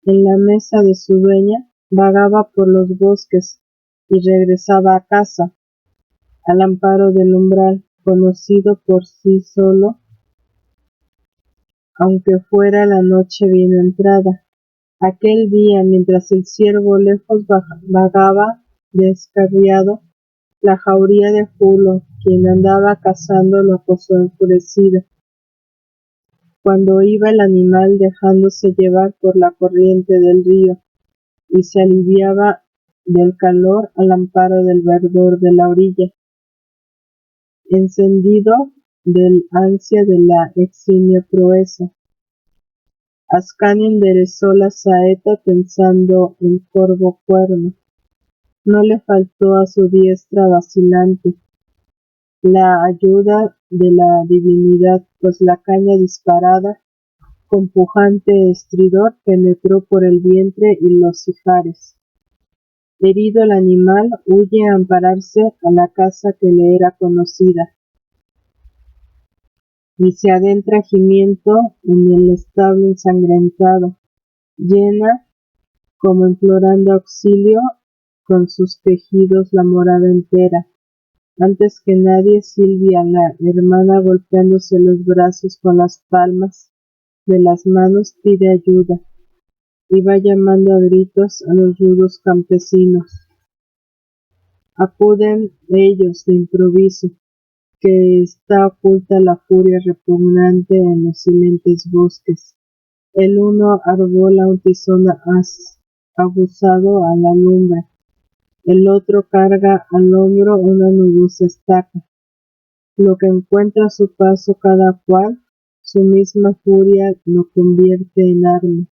en la mesa de su dueña, vagaba por los bosques y regresaba a casa, al amparo del umbral, conocido por sí solo, aunque fuera la noche bien entrada. Aquel día, mientras el ciervo lejos vagaba descarriado, la jauría de Julo, quien andaba cazando, lo acosó enfurecida. Cuando iba el animal dejándose llevar por la corriente del río, y se aliviaba del calor al amparo del verdor de la orilla, encendido del ansia de la eximia proeza. Ascanio enderezó la saeta pensando en corvo cuerno. No le faltó a su diestra vacilante, la ayuda de la divinidad, pues la caña disparada con pujante estridor penetró por el vientre y los ijares. Herido el animal, huye a ampararse a la casa que le era conocida, y se adentra gimiendo en el establo ensangrentado, llena, como implorando auxilio, con sus quejidos la morada entera. Antes que nadie, Silvia, la hermana, golpeándose los brazos con las palmas de las manos, pide ayuda, y va llamando a gritos a los rudos campesinos. Acuden ellos de improviso, que está oculta la furia repugnante en los silentes bosques. El uno arbola un tizón aguzado a la lumbre, el otro carga al hombro una nudosa estaca. Lo que encuentra a su paso cada cual, su misma furia lo convierte en arma.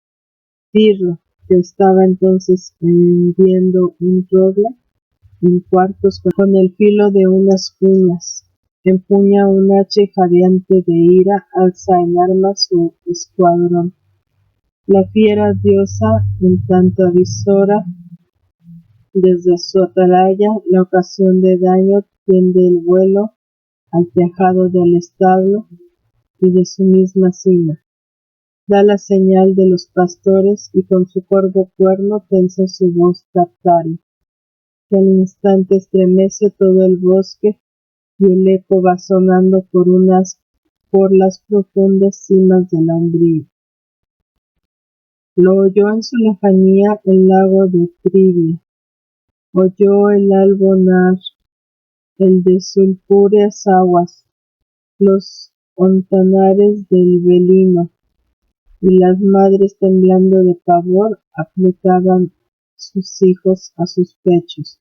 Pirro, que estaba entonces hendiendo un roble en cuartos con el filo de unas cuñas, empuña un hacha y jadeante de ira alza en armas su escuadrón. La fiera diosa, en tanto avisora desde su atalaya la ocasión de daño, tiende el vuelo al tejado del establo y de su misma cima. Da la señal de los pastores y con su corvo cuerno tensa su voz tartaria, que al instante estremece todo el bosque y el eco va sonando por las profundas cimas de la umbría. Lo oyó en su lejanía el lago de Trivia, oyó el albonar, el de sulfúreas aguas, los ontanares del Velino, y las madres temblando de pavor apretaban sus hijos a sus pechos.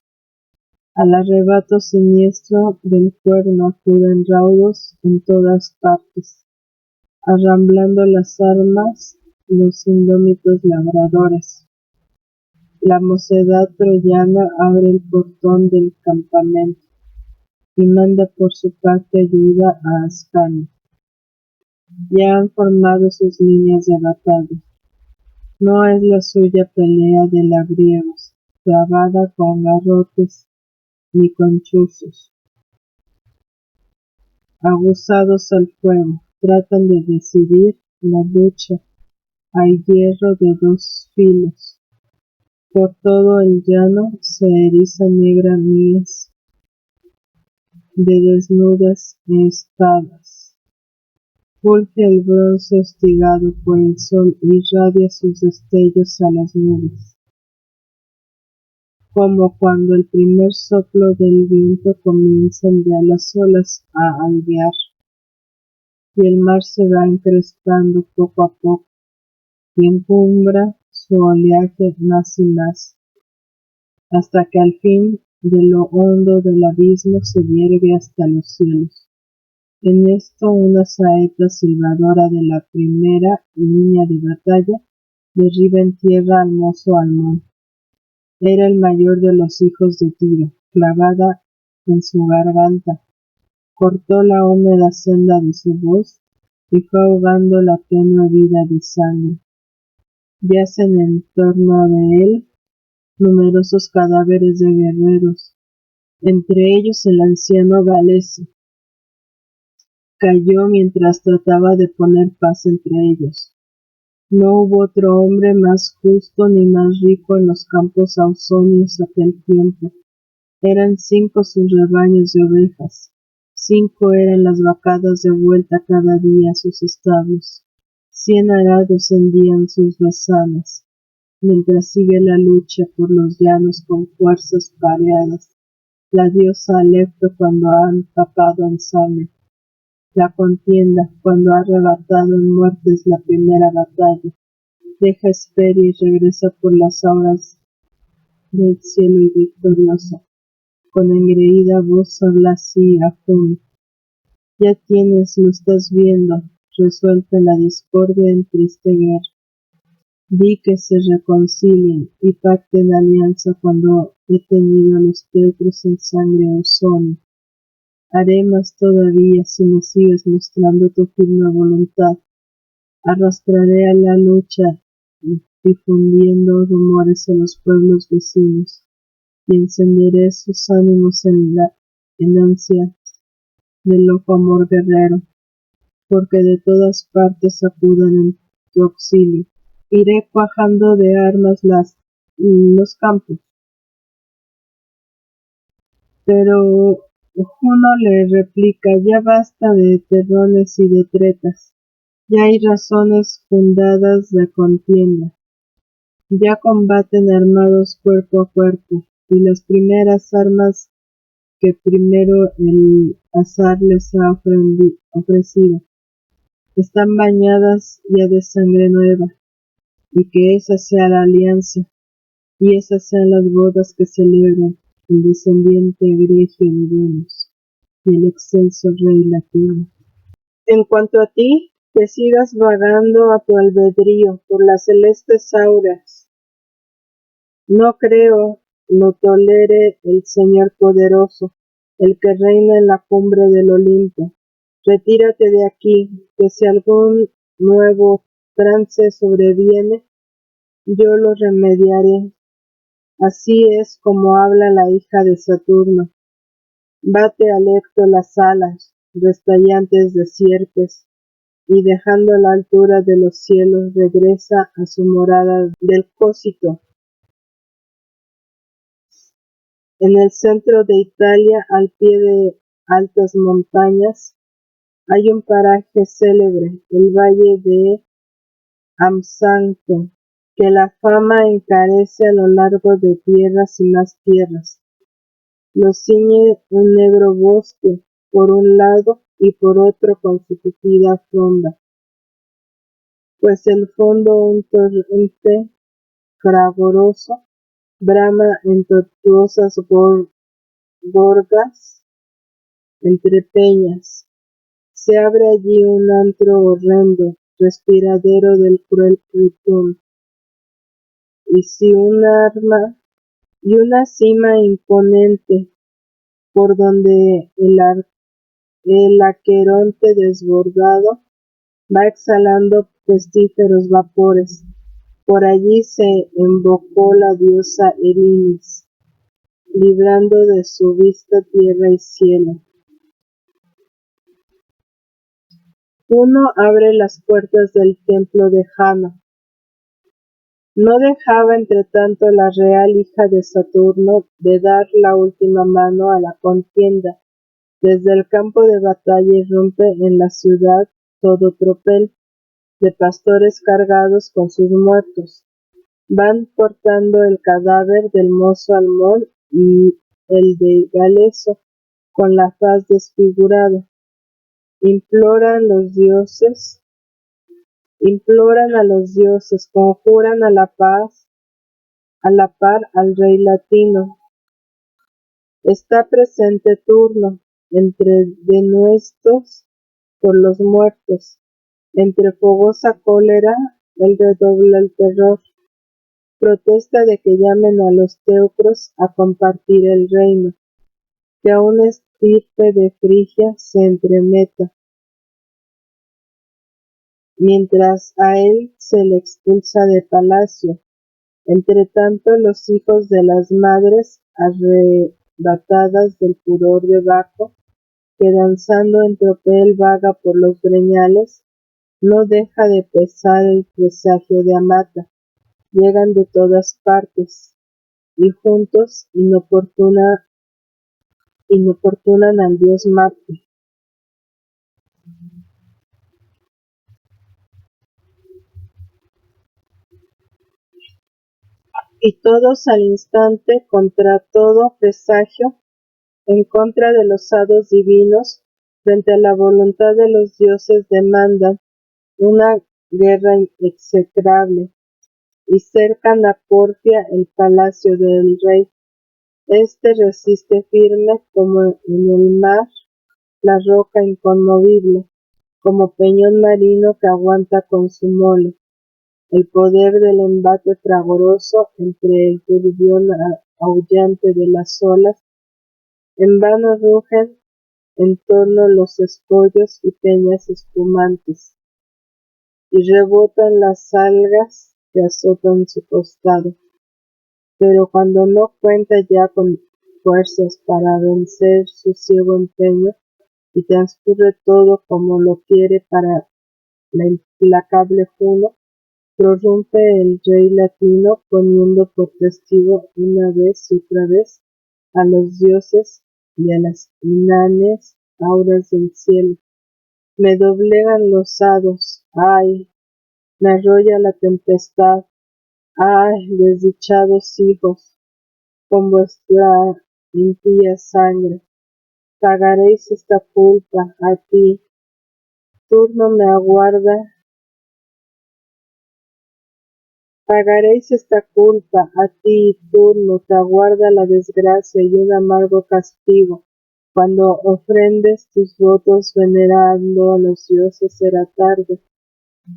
Al arrebato siniestro del cuerno acuden raudos en todas partes, arramblando las armas los indómitos labradores. La mocedad troyana abre el portón del campamento y manda por su parte ayuda a Ascanio. Ya han formado sus líneas de batalla. No es la suya pelea de labriegos, trabada con garrotes ni con chuzos. Aguzados al fuego, tratan de decidir la lucha. Hay hierro de dos filos. Por todo el llano se eriza negra mies de desnudas espadas. Fulge el bronce hostigado por el sol y irradia sus destellos a las nubes. Como cuando el primer soplo del viento comienzan ya las olas a albear, y el mar se va encrespando poco a poco, y encumbra su oleaje más y más, hasta que al fin de lo hondo del abismo se yergue hasta los cielos. En esto una saeta silbadora de la primera línea de batalla derriba en tierra al mozo Almón. Era el mayor de los hijos de Tiro, clavada en su garganta. Cortó la húmeda senda de su voz y fue ahogando la tenue vida de sangre. Yacen en torno de él numerosos cadáveres de guerreros, entre ellos el anciano Galesio. Cayó mientras trataba de poner paz entre ellos. No hubo otro hombre más justo ni más rico en los campos ausonios aquel tiempo. Eran 5 sus rebaños de ovejas, 5 eran las vacadas de vuelta cada día a sus establos, 100 arados hendían sus besanas, mientras sigue la lucha por los llanos con fuerzas pareadas, la diosa Alecto cuando ha empapado en sangre, la contienda cuando ha arrebatado en muertes la primera batalla, deja Hesperia y regresa por las auras del cielo y victoriosa. Con engreída voz habla así a Juno. Ya tienes, lo estás viendo, resuelta la discordia en triste guerra. Di que se reconcilien y pacten alianza cuando he tenido a los teucros en sangre ausona. Haré más todavía si me sigues mostrando tu firme voluntad. Arrastraré a la lucha, difundiendo rumores en los pueblos vecinos, y encenderé sus ánimos en ansia de loco amor guerrero, porque de todas partes acudan en tu auxilio. Iré cuajando de armas los campos. Pero Juno le replica: ya basta de terrones y de tretas, ya hay razones fundadas de contienda, ya combaten armados cuerpo a cuerpo, y las primeras armas que primero el azar les ha ofrecido están bañadas ya de sangre nueva, y que esa sea la alianza, y esas sean las bodas que celebran el descendiente egregio de Venus y el excelso rey latino. En cuanto a ti, que sigas vagando a tu albedrío por las celestes auras, no creo lo tolere el Señor poderoso, el que reina en la cumbre del Olimpo. Retírate de aquí, que si algún nuevo trance sobreviene, yo lo remediaré. Así es como habla la hija de Saturno. Bate Alecto las alas, restallantes de sierpes, y dejando la altura de los cielos regresa a su morada del Cósito. En el centro de Italia, al pie de altas montañas, hay un paraje célebre, el valle de Amsanto, que la fama encarece a lo largo de tierras y más tierras. Lo ciñe un negro bosque por un lado y por otro con su tupida fronda, pues el fondo un torrente fragoroso brama en tortuosas gorgas entre peñas. Se abre allí un antro horrendo, respiradero del cruel Plutón, y si un arma y una cima imponente, por donde el aqueronte desbordado va exhalando pestíferos vapores. Por allí se embocó la diosa Erinis, librando de su vista tierra y cielo. Uno abre las puertas del templo de Jano. No dejaba entretanto la real hija de Saturno de dar la última mano a la contienda. Desde el campo de batalla irrumpe en la ciudad todo tropel de pastores cargados con sus muertos. Van portando el cadáver del mozo Almón y el de Galeso, con la faz desfigurada. Imploran a los dioses, conjuran a la par al rey latino. Está presente Turno, entre denuestos por los muertos, entre fogosa cólera, él redobla el terror, protesta de que llamen a los teucros a compartir el reino, que a una estirpe de Frigia se entremeta, mientras a él se le expulsa de palacio. Entretanto los hijos de las madres, arrebatadas del furor de Baco, que danzando en tropel vaga por los breñales, no deja de pesar el presagio de Amata, llegan de todas partes, y juntos inoportunan al dios Marte. Y todos al instante, contra todo presagio, en contra de los hados divinos, frente a la voluntad de los dioses demandan una guerra execrable, y cercan a Porfia el palacio del rey. Este resiste firme como en el mar la roca inconmovible, como peñón marino que aguanta con su mole el poder del embate fragoroso entre el turbión aullante de las olas. En vano rugen en torno los escollos y peñas espumantes, y rebotan las algas que azotan su costado. Pero cuando no cuenta ya con fuerzas para vencer su ciego empeño, y transcurre todo como lo quiere para la implacable Juno, prorrumpe el rey latino poniendo por testigo una vez y otra vez a los dioses y a las inanes auras del cielo. Me doblegan los hados, ay, me arrolla la tempestad, ay, desdichados hijos, con vuestra impía sangre, pagaréis esta culpa a ti, turno me aguarda. Pagaréis esta culpa, a ti, turno, te aguarda la desgracia y un amargo castigo. Cuando ofrendes tus votos venerando a los dioses será tarde.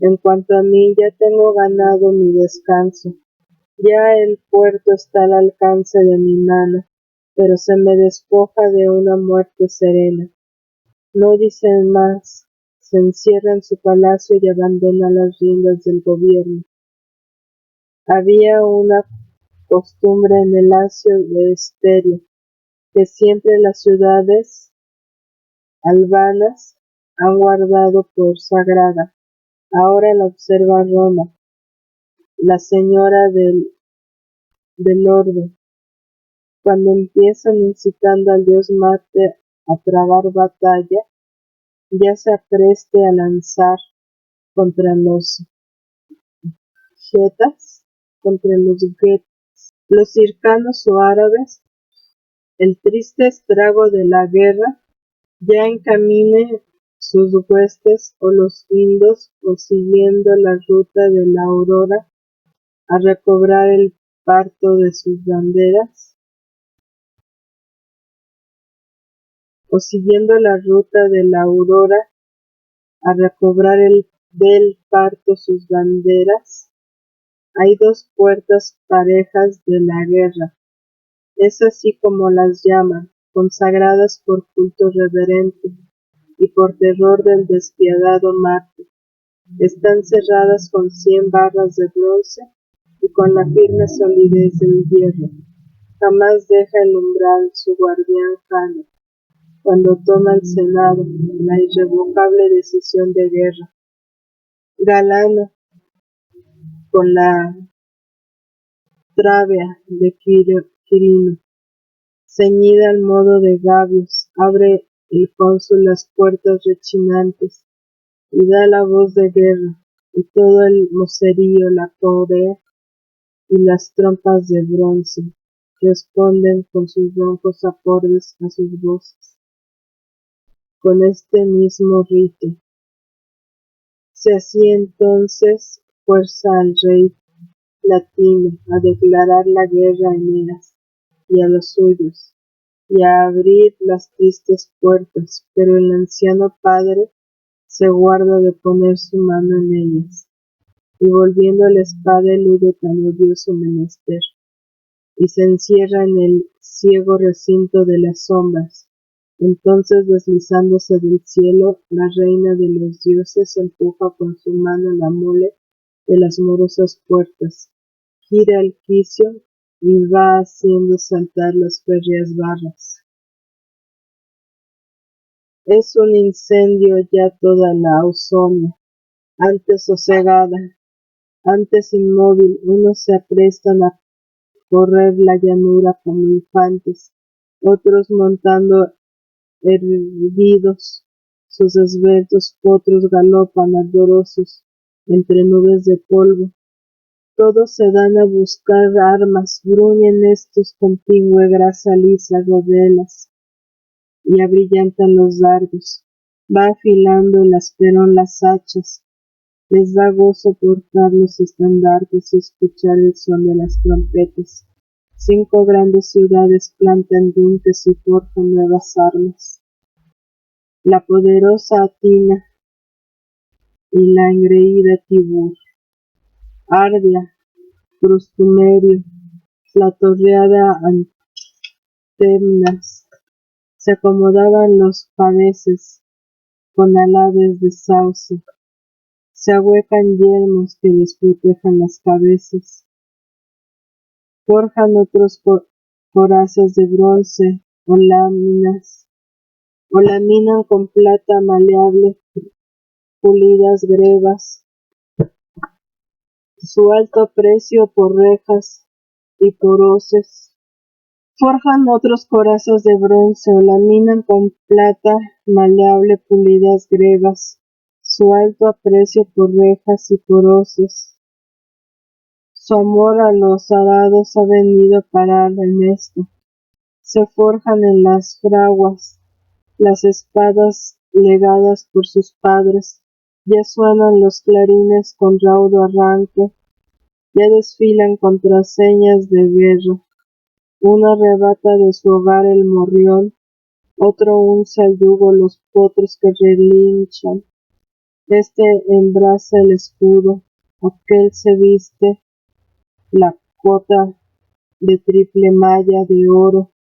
En cuanto a mí, ya tengo ganado mi descanso. Ya el puerto está al alcance de mi mano, pero se me despoja de una muerte serena. No dicen más, se encierra en su palacio y abandona las riendas del gobierno. Había una costumbre en el Lacio de Esterio, que siempre las ciudades albanas han guardado por sagrada. Ahora la observa Roma, la señora del orbe, cuando empiezan incitando al dios Marte a trabar batalla, ya se apreste a lanzar contra los getas, contra los hircanos o árabes, el triste estrago de la guerra, ya encamine sus huestes o los indos o siguiendo la ruta de la aurora a recobrar el parto de sus banderas, o siguiendo la ruta de la aurora a recobrar del parto sus banderas. Hay dos puertas parejas de la guerra, es así como las llaman, consagradas por culto reverente y por terror del despiadado Marte. Están cerradas con 100 barras de bronce y con la firme solidez del hierro. Jamás deja el umbral su guardián Jano, cuando toma el Senado la irrevocable decisión de guerra. Galano, con la trábea de Quirino, ceñida al modo de gavios, abre el cónsul las puertas rechinantes y da la voz de guerra, y todo el mocerío la corea, y las trompas de bronce responden con sus roncos acordes a sus voces. Con este mismo rito se hacía entonces fuerza al rey latino a declarar la guerra a Eneas y a los suyos, y a abrir las tristes puertas, pero el anciano padre se guarda de poner su mano en ellas, y volviendo la espada elude tan odioso menester, y se encierra en el ciego recinto de las sombras. Entonces, deslizándose del cielo, la reina de los dioses empuja con su mano la mole de las morosas puertas, gira el quicio y va haciendo saltar las férreas barras. Es un incendio ya toda la Ausonia, antes sosegada, antes inmóvil, unos se aprestan a correr la llanura como infantes, otros montando erguidos sus esbeltos potros galopan ardorosos entre nubes de polvo. Todos se dan a buscar armas, gruñen estos con pingüe grasa lisa, rodelas, y abrillantan los dardos. Va afilando el asperón las hachas, les da gozo portar los estandartes y escuchar el son de las trompetas. 5 grandes ciudades plantan yunques y forjan nuevas armas. La poderosa Atina y la engreída Tibur, Ardia, Brustumerio, la torreada Antemnas, Se acomodaban los paveses con alaves de sauce, se ahuecan yelmos que les protejan las cabezas, forjan otros corazas de bronce o laminan con plata maleable pulidas grebas, su alto precio por rejas y por hoces. Forjan otros corazas de bronce o laminan con plata maleable pulidas grebas, su alto aprecio por rejas y por hoces. Su amor a los arados ha venido a parar en esto. Se forjan en las fraguas las espadas legadas por sus padres, ya suenan los clarines con raudo arranque, ya desfilan contraseñas de guerra. Uno arrebata de su hogar el morrión, otro unce al yugo los potros que relinchan. Este embraza el escudo, aquel se viste la cota de triple malla de oro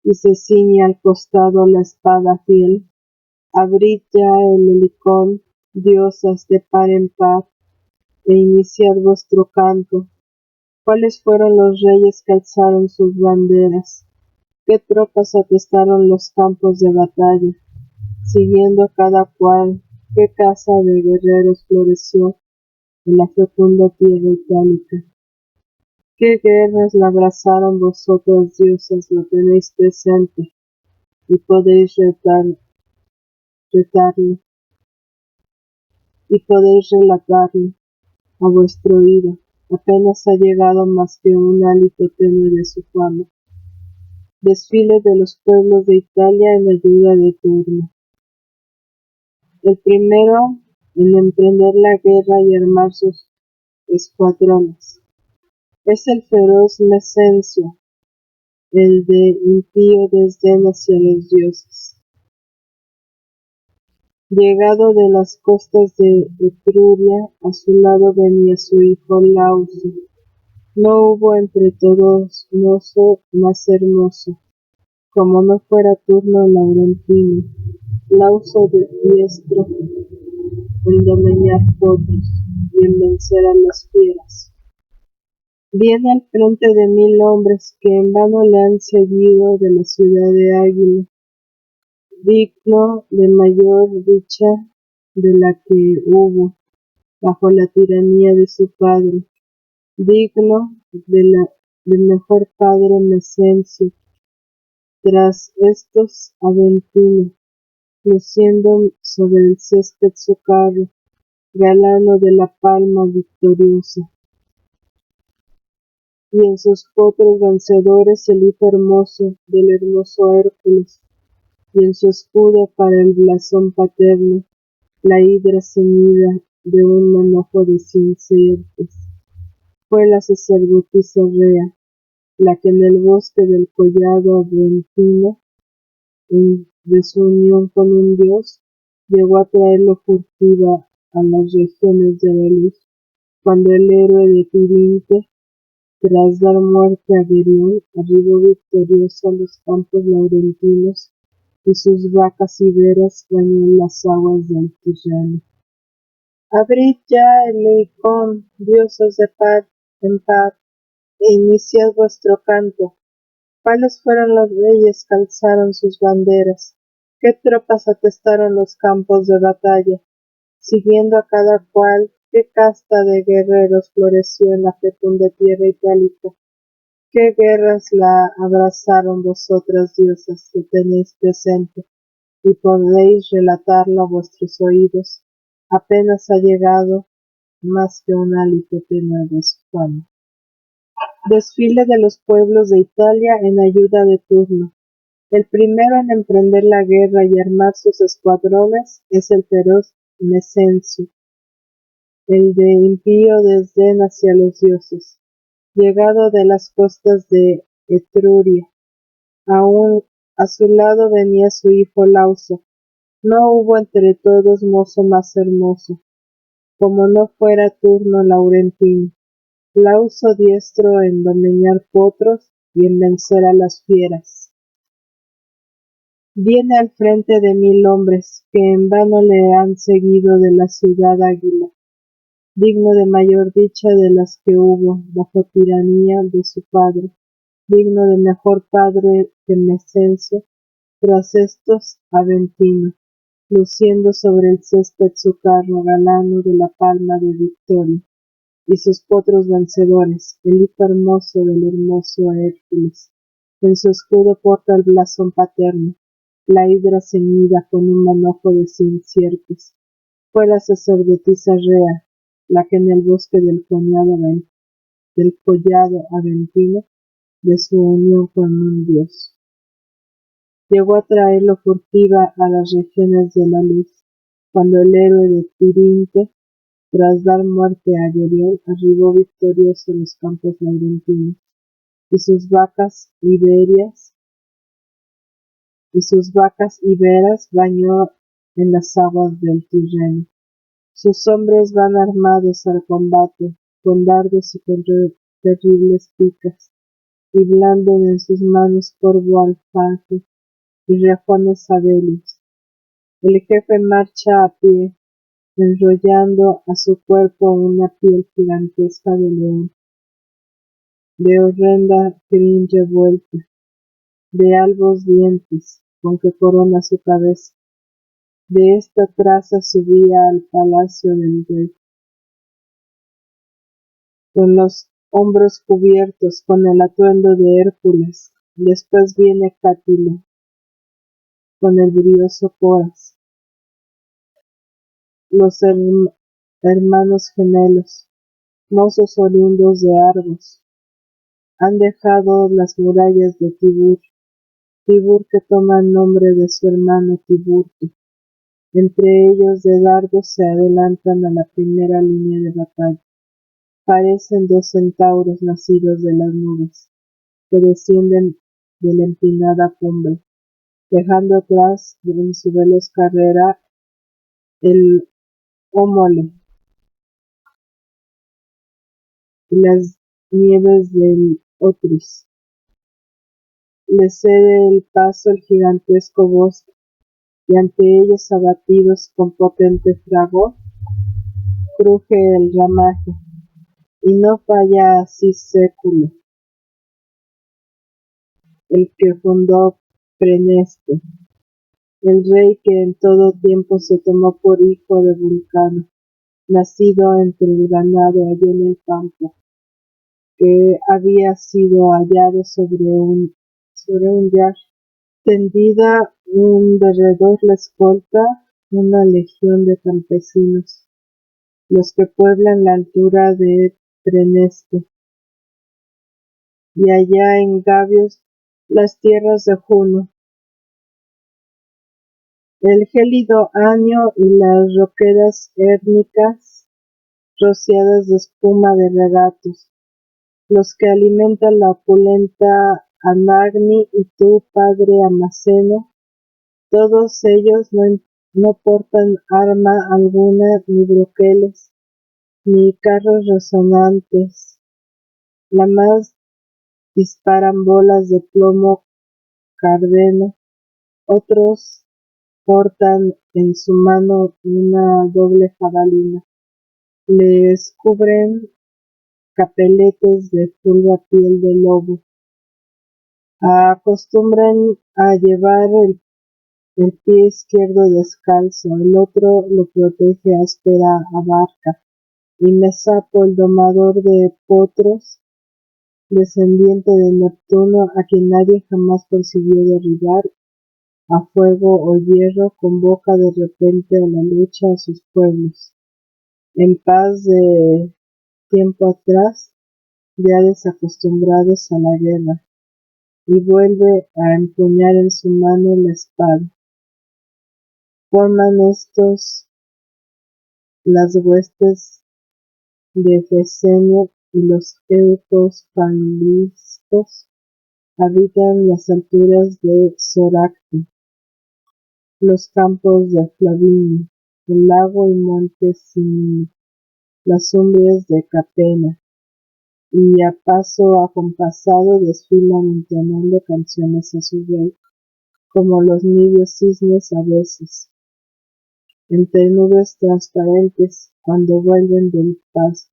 y se ciñe al costado la espada fiel. Abrid ya el helicón, diosas de par en par, e iniciad vuestro canto. ¿Cuáles fueron los reyes que alzaron sus banderas? ¿Qué tropas atestaron los campos de batalla? Siguiendo cada cual, ¿qué casa de guerreros floreció en la fecunda tierra itálica? ¿Qué guerras la abrazaron vosotras diosas? Lo tenéis presente y podéis retarlo, y podéis relatarlo a vuestro oído. Apenas ha llegado más que un hálito tenue de su fama. Desfile de los pueblos de Italia en ayuda de turno. El primero en emprender la guerra y armar sus escuadrones es el feroz Mecencio, el de impío desdén hacia los dioses. Llegado de las costas de Etruria, a su lado venía su hijo Lauso. No hubo entre todos mozo más hermoso, como no fuera turno laurentino, Lauso de diestro en domeñar potros y en vencer a las fieras. Viene al frente de 1000 hombres que en vano le han seguido de la ciudad de Águila, digno de mayor dicha de la que hubo bajo la tiranía de su padre, digno del mejor padre Mecencio. Tras estos Aventino, luciendo sobre el césped su carro, galano de la palma victoriosa, y en sus potros vencedores el hijo hermoso del hermoso Hércules, y en su escudo para el blasón paterno la hidra ceñida de un manojo de 100 sierpes. Fue la sacerdotisa Rea, la que en el bosque del collado Aventino, de su unión con un dios, llegó a traerlo furtiva a las regiones de la luz, cuando el héroe de Tirinte, tras dar muerte a Gerión, arribó victorioso a los campos laurentinos, y sus vacas iberas bañan las aguas del Tirreno. Abrid ya el helicón, diosas de par en par, e iniciad vuestro canto. ¿Cuáles fueron los reyes que alzaron sus banderas? ¿Qué tropas atestaron los campos de batalla? Siguiendo a cada cual, ¿qué casta de guerreros floreció en la fecunda tierra itálica? ¿Qué guerras la abrazaron vosotras diosas que tenéis presente, y podéis relatarlo a vuestros oídos? Apenas ha llegado más que un hálito tenue de su fama. Desfile de los pueblos de Italia en ayuda de turno. El primero en emprender la guerra y armar sus escuadrones es el feroz Mecencio, el de impío desdén hacia los dioses. Llegado de las costas de Etruria, aún a su lado venía su hijo Lauso. No hubo entre todos mozo más hermoso, como no fuera turno laurentino, Lauso diestro en domeñar potros y en vencer a las fieras. Viene al frente de 1000 hombres, que en vano le han seguido de la ciudad águila, digno de mayor dicha de las que hubo, bajo tiranía de su padre, digno de mejor padre que Mecencio, tras estos Aventino, luciendo sobre el césped su carro galano de la palma de Victoria, y sus potros vencedores, el hijo hermoso del hermoso Hércules. En su escudo porta el blasón paterno, la hidra ceñida con un manojo de 100 sierpes. Fue la sacerdotisa Rea, la que en el bosque del collado Aventino, de su unión con un dios, llegó a traerlo furtiva a las regiones de la luz, cuando el héroe de Tirinte, tras dar muerte a Gerión, arribó victorioso a los campos laurentinos, y sus vacas iberas bañó en las aguas del Tirreno. Sus hombres van armados al combate, con dardos y con terribles picas, y blanden en sus manos corvo alfanje y rejones sabelios. El jefe marcha a pie, enrollando a su cuerpo una piel gigantesca de león, de horrenda crin revuelta, de albos dientes, con que corona su cabeza. De esta traza subía al palacio del rey, con los hombros cubiertos con el atuendo de Hércules. Después viene Cátilo, con el brioso Coras, los hermanos gemelos, mozos oriundos de Argos, han dejado las murallas de Tibur, Tibur que toma el nombre de su hermano Tiburto. Entre ellos de dardos se adelantan a la primera línea de batalla. Parecen 2 centauros nacidos de las nubes, que descienden de la empinada cumbre, dejando atrás en su veloz carrera el Hómole y las nieves del Otris. Les cede el paso el gigantesco bosque, y ante ellos abatidos con potente fragor, cruje el ramaje, y no falla así Século, el que fundó Preneste, el rey que en todo tiempo se tomó por hijo de Vulcano, nacido entre el ganado allí en el campo, que había sido hallado sobre un yar, tendida un derredor la escolta, una legión de campesinos, los que pueblan la altura de Preneste, y allá en Gabios las tierras de Juno, el gélido año y las roquedas hérnicas rociadas de espuma de regatos, los que alimentan la opulenta Anagni y tú, padre Amaceno, todos ellos no portan arma alguna, ni broqueles, ni carros resonantes, la más disparan bolas de plomo cardeno, otros portan en su mano una doble jabalina, les cubren capeletes de fulva piel de lobo, acostumbran a llevar el pie izquierdo descalzo, el otro lo protege áspera abarca, y Mesapo, el domador de potros, descendiente de Neptuno, a quien nadie jamás consiguió derribar a fuego o hierro, convoca de repente a la lucha a sus pueblos, en paz de tiempo atrás, ya desacostumbrados a la guerra, y vuelve a empuñar en su mano la espada. Forman estos las huestes de Fecenio, y los eucos paliscos habitan las alturas de Soracte, los campos de Flavinio, el lago y monte Cimino, las umbrías de Capena, y a paso acompasado desfilan entonando canciones a su rey. como los niveos cisnes a veces, entre nubes transparentes cuando vuelven del paso,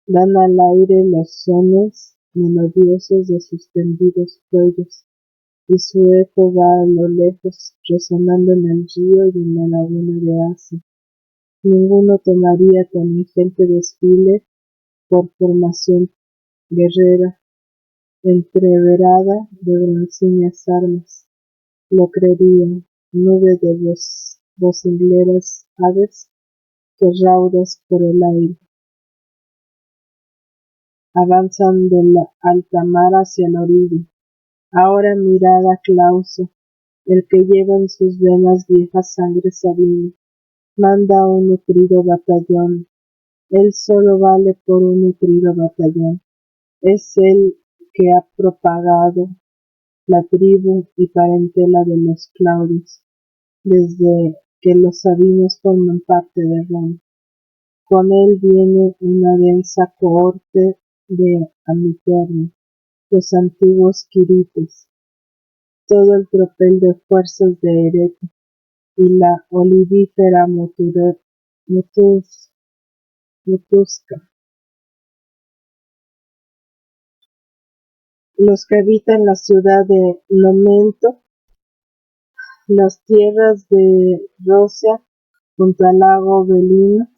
dan al aire los sones melodiosos de sus tendidos cuellos, y su eco va a lo lejos, resonando en el río y en la laguna de Asia. Ninguno tomaría tan ingente desfile por formación guerrera, entreverada de broncíneas armas. Lo creería, nube de vocingleras aves que raudas por el aire avanzan de la alta mar hacia la orilla. Ahora mirad a Clauso, el que lleva en sus venas vieja sangre sabina. Manda un nutrido batallón. Él solo vale por un nutrido batallón. Es el que ha propagado la tribu y parentela de los Claudios, desde que los sabinos forman parte de Roma. Con él viene una densa cohorte de Amiterno, los antiguos quirites, todo el tropel de fuerzas de Ereta y la olivífera Mutusca, los que habitan la ciudad de Nomento, las tierras de Rosia junto al lago Belino,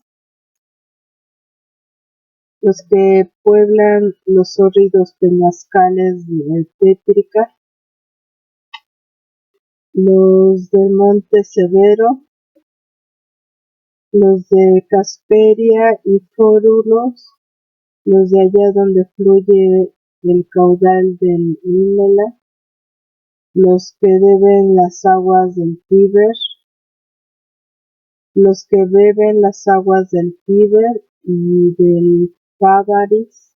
los que pueblan los hórridos peñascales de Tétrica, los del Monte Severo, los de Casperia y Fórulos, los de allá donde fluye el caudal del Ímela, los que beben las aguas del Tíber, los que beben las aguas del Tíber y del Pávaris,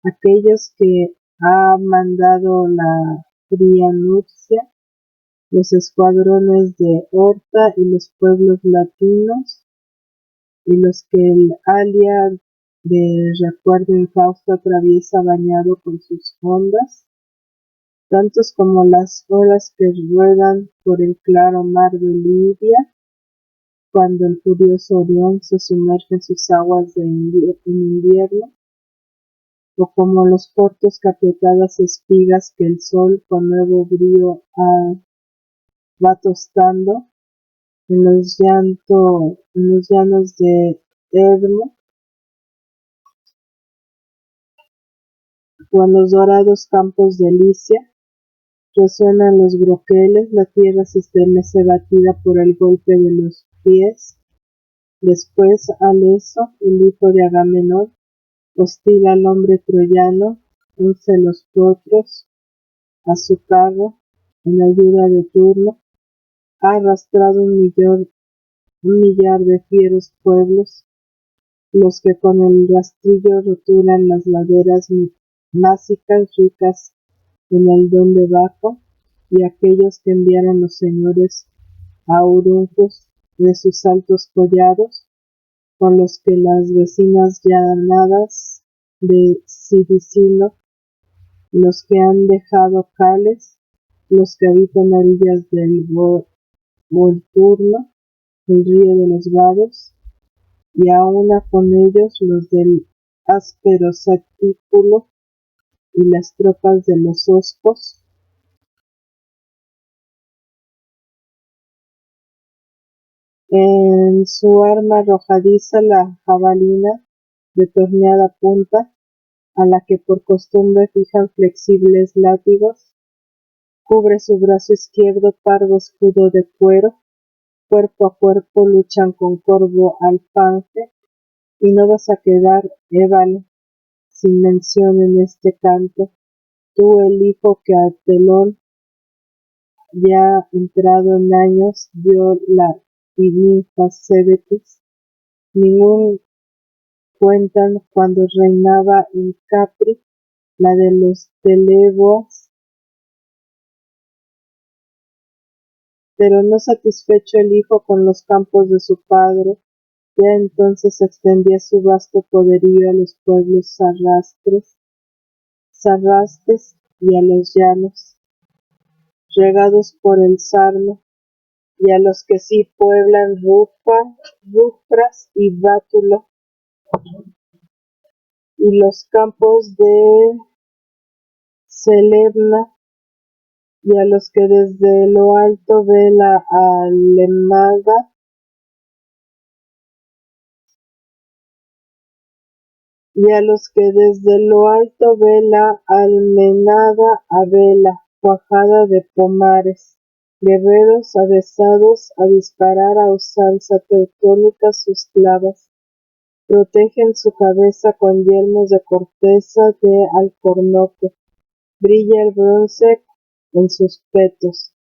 aquellos que ha mandado la fría Nurcia, los escuadrones de Horta y los pueblos latinos, y los que el Alia de recuerdo infausto atraviesa bañado por sus ondas, tantos como las olas que ruedan por el claro mar de Libia, cuando el furioso Orión se sumerge en sus aguas en invierno, o como los cortos que apretadas espigas que el sol con nuevo brío va tostando en los llanos de Hermo, o en los dorados campos de Licia, resuenan los broqueles, la tierra se estremece batida por el golpe de los pies. Después Aleso, el hijo de Agamenón, hostila al hombre troyano, unce los potros a su carro en ayuda de turno, ha arrastrado un millar de fieros pueblos, los que con el rastrillo rotulan las laderas másicas ricas en el don de Baco, y aquellos que enviaron los señores aurunjos de sus altos collados, con los que las vecinas llanadas de Sidicino, los que han dejado Cales, los que habitan orillas del Volturno, el río de los Vados, y aúna con ellos los del áspero Satículo y las tropas de los Ospos, en su arma arrojadiza la jabalina de torneada punta, a la que por costumbre fijan flexibles látigos, cubre su brazo izquierdo pardo escudo de cuero, cuerpo a cuerpo luchan con corvo alfanje, y no vas a quedar, Ébano, sin mención en este canto, tú el hijo que a Telón, ya entrado en años, dio la ninfa Cébetis. Ningún cuentan cuando reinaba en Capri, la de los Teleboas, pero no satisfecho el hijo con los campos de su padre, ya entonces extendía su vasto poderío a los pueblos sarrastes y a los llanos. regados por el sarno, y a los que sí pueblan Rufras y Bátulo, y los campos de Celebna, y a los que desde lo alto ve la Alemada, y a los que desde lo alto ve la almenada a vela, cuajada de pomares, guerreros avesados a disparar a usanza teutónica sus clavas, protegen su cabeza con yelmos de corteza de alcornoque, brilla el bronce en sus petos,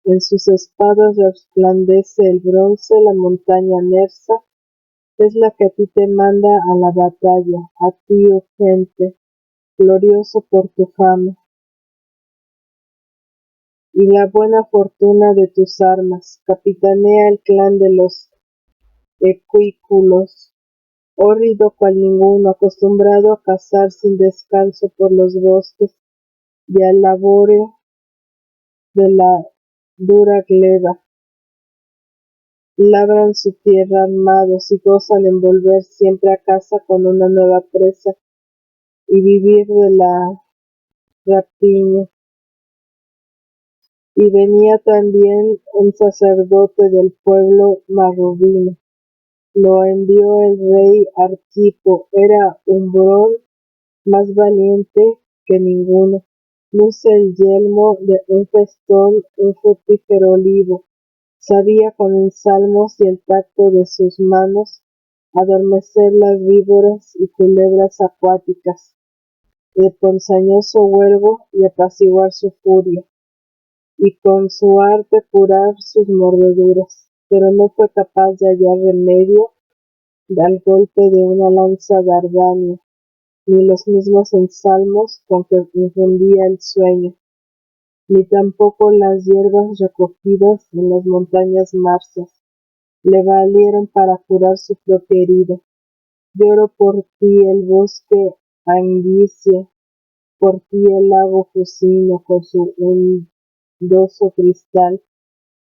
en sus espadas resplandece el bronce, la montaña Nersa es la que a ti te manda a la batalla, a ti, oh gente, glorioso por tu fama, y la buena fortuna de tus armas, capitanea el clan de los equículos, hórrido cual ninguno, acostumbrado a cazar sin descanso por los bosques y al laboreo de la dura gleba, labran su tierra armados y gozan en volver siempre a casa con una nueva presa y vivir de la rapiña. Y venía también un sacerdote del pueblo marrubino, lo envió el rey Arquipo, era un Umbrón más valiente que ninguno, luce el yelmo de un festón, un fructífero olivo, sabía con ensalmos y el tacto de sus manos adormecer las víboras y culebras acuáticas, de ponzoñoso huervo y apaciguar su furia, y con su arte curar sus mordeduras, pero no fue capaz de hallar remedio al golpe de una lanza Dardanio, ni los mismos ensalmos con que infundía el sueño, ni tampoco las hierbas recogidas en las montañas marcias, le valieron para curar su propia herida. Lloro por ti el bosque Anguicia, por ti el lago Fusino con su hundoso cristal,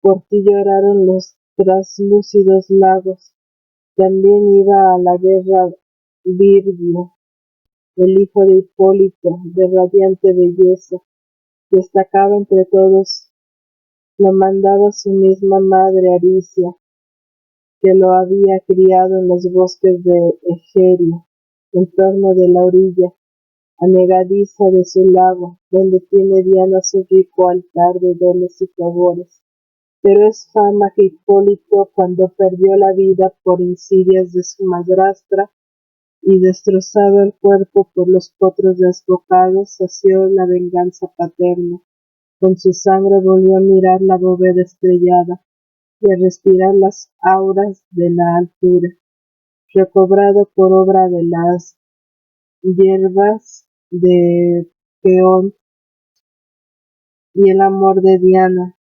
por ti lloraron los traslúcidos lagos. También iba a la guerra Virgio, el hijo de Hipólito, de radiante belleza, destacaba entre todos, lo mandaba su misma madre Aricia, que lo había criado en los bosques de Egeria, en torno de la orilla anegadiza de su lago, donde tiene Diana su rico altar de dones y favores. Pero es fama que Hipólito, cuando perdió la vida por insidias de su madrastra y destrozado el cuerpo por los potros desbocados, sació la venganza paterna. Con su sangre volvió a mirar la bóveda estrellada y a respirar las auras de la altura, recobrado por obra de las hierbas de Peón y el amor de Diana.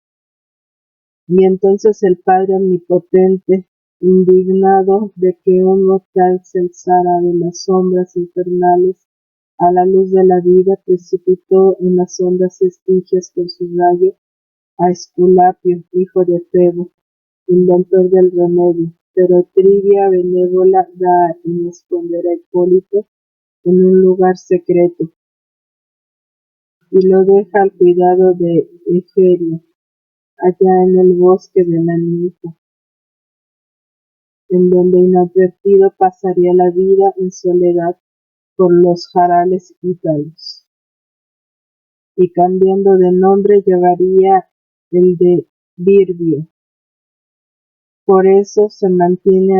Y entonces el Padre Omnipotente, indignado de que un mortal se alzara de las sombras infernales a la luz de la vida, precipitó en las hondas estigias con su rayo a Esculapio, hijo de Febo, inventor del remedio, pero Trivia benévola da en esconder a Hipólito en un lugar secreto, y lo deja al cuidado de Egeria, allá en el bosque de la ninfa, en donde inadvertido pasaría la vida en soledad por los jarales ítalos, y cambiando de nombre llevaría el de Virbio. Por eso se mantiene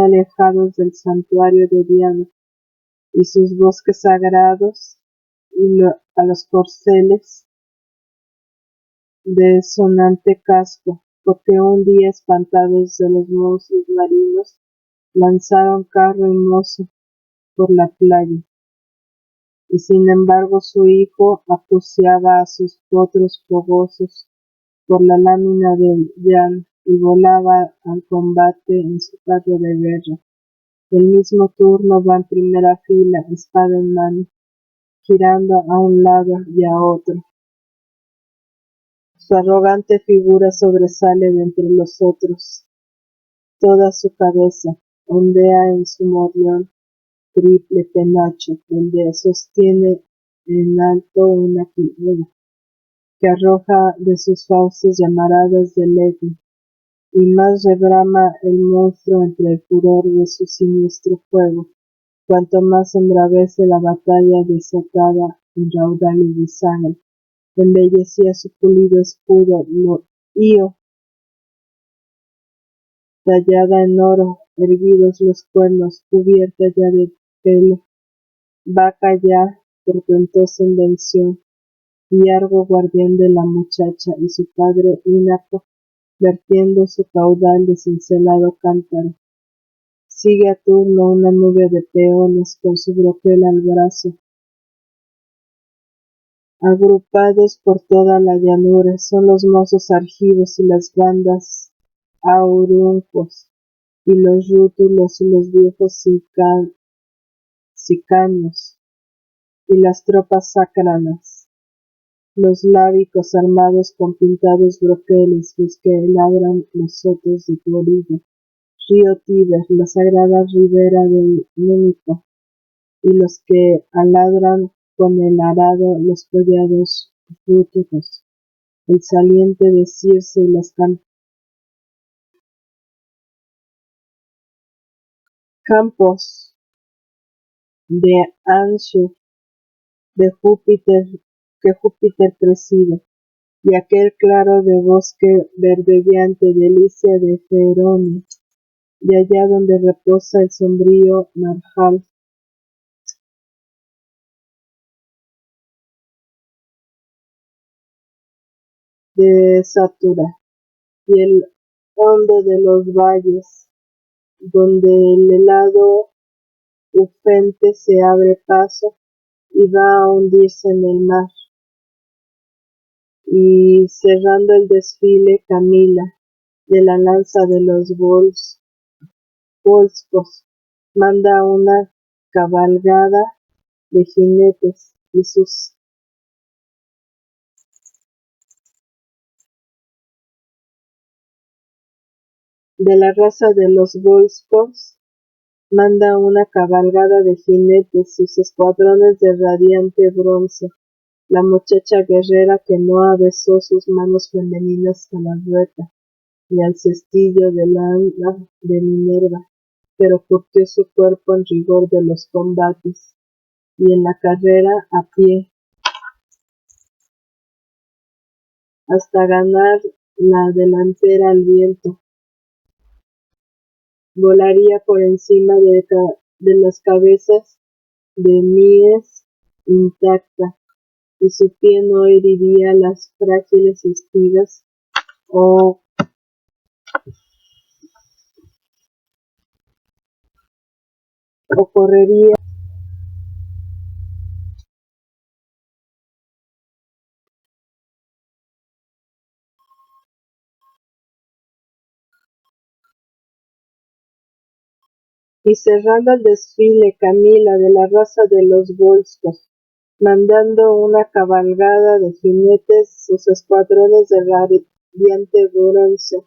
alejados del santuario de Diana y sus bosques sagrados y a los corceles de sonante casco, porque un día espantados de los monstruos marinos lanzaron carro y mozo por la playa, y sin embargo su hijo acuciaba a sus potros fogosos por la lámina del llano y volaba al combate en su carro de guerra. El mismo turno va en primera fila, espada en mano, girando a un lado y a otro. Su arrogante figura sobresale de entre los otros. Toda su cabeza ondea en su morrión triple penacho, donde sostiene en alto una quimera, que arroja de sus fauces llamaradas de leche, y más rebrama el monstruo entre el furor de su siniestro fuego, cuanto más embravece la batalla desatada en raudales de sangre. Embellecía su pulido escudo io, tallada en oro, erguidos los cuernos, cubierta ya de pelo, vaca ya, portentosa invención, y Argo guardián de la muchacha, y su padre Inaco, vertiendo su caudal de cincelado cántaro. Sigue a turno una nube de peones con su broquel al brazo. Agrupados por toda la llanura son los mozos argivos y las bandas auruncos, y los rútulos y los viejos sicaños, y las tropas sacranas, los lábicos armados con pintados broqueles, los que labran los sotos de tu orilla, río Tíber, la sagrada ribera del Númico, y los que aladran con el arado los collados rútulos, el saliente de Circe y las campos de Anshur, de Júpiter, que Júpiter preside, y aquel claro de bosque verdegueante, delicia de Feronia, y allá donde reposa el sombrío marjal de Satura, y el hondo de los valles, donde el helado ufente se abre paso y va a hundirse en el mar, y cerrando el desfile Camila, de la lanza de los volscos, manda una cabalgada de jinetes, y sus de la raza de los volscos, manda una cabalgada de jinetes, sus escuadrones de radiante bronce, la muchacha guerrera que no avesó sus manos femeninas a la rueca, ni al cestillo de lana de Minerva, pero curtió su cuerpo en rigor de los combates, y en la carrera a pie, hasta ganar la delantera al viento, volaría por encima de las cabezas de mies intacta, y su pie no heriría las frágiles espigas o correría y cerrando el desfile Camila de la raza de los volscos, mandando una cabalgada de jinetes, sus escuadrones de radiante bronce,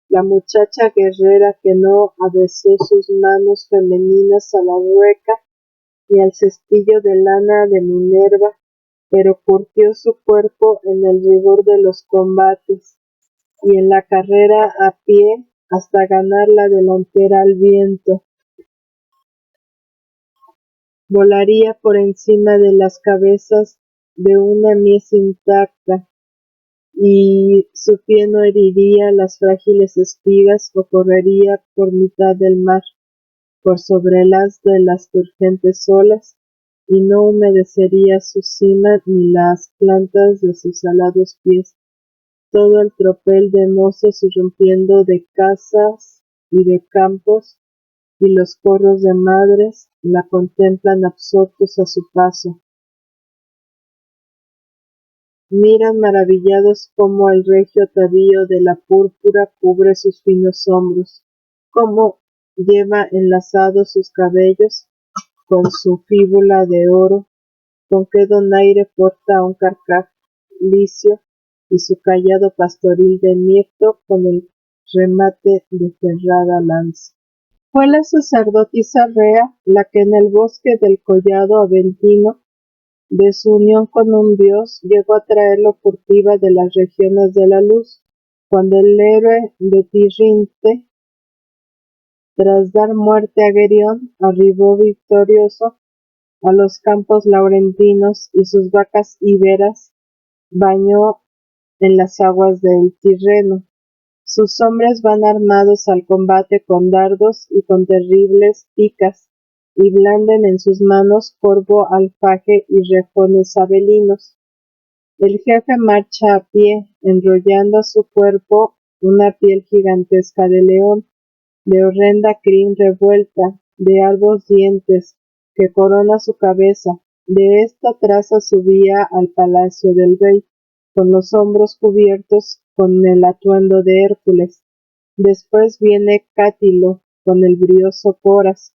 la muchacha guerrera que no avesó sus manos femeninas a la rueca ni al cestillo de lana de Minerva, pero curtió su cuerpo en el rigor de los combates, y en la carrera a pie hasta ganar la delantera al viento, volaría por encima de las cabezas de una mies intacta, y su pie no heriría las frágiles espigas o correría por mitad del mar, por sobre las de las turgentes olas, y no humedecería su cima ni las plantas de sus alados pies. Todo el tropel de mozos irrumpiendo de casas y de campos, y los corros de madres la contemplan absortos a su paso. Miran maravillados cómo el regio atavío de la púrpura cubre sus finos hombros, cómo lleva enlazados sus cabellos con su fíbula de oro, con qué donaire porta un carcaj licio y su cayado pastoril de mirto con el remate de ferrada lanza. Fue la sacerdotisa Rea la que en el bosque del Collado Aventino, de su unión con un dios, llegó a traerlo furtiva de las regiones de la luz, cuando el héroe de Tirinte, tras dar muerte a Gerión, arribó victorioso a los campos laurentinos y sus vacas iberas bañó en las aguas del Tirreno. Sus hombres van armados al combate con dardos y con terribles picas, y blanden en sus manos corvo alfaje y rejones abelinos. El jefe marcha a pie, enrollando a su cuerpo una piel gigantesca de león, de horrenda crin revuelta, de arbos dientes, que corona su cabeza. De esta traza subía al palacio del rey, con los hombros cubiertos con el atuendo de Hércules. Después viene Cátilo, con el brioso Poras,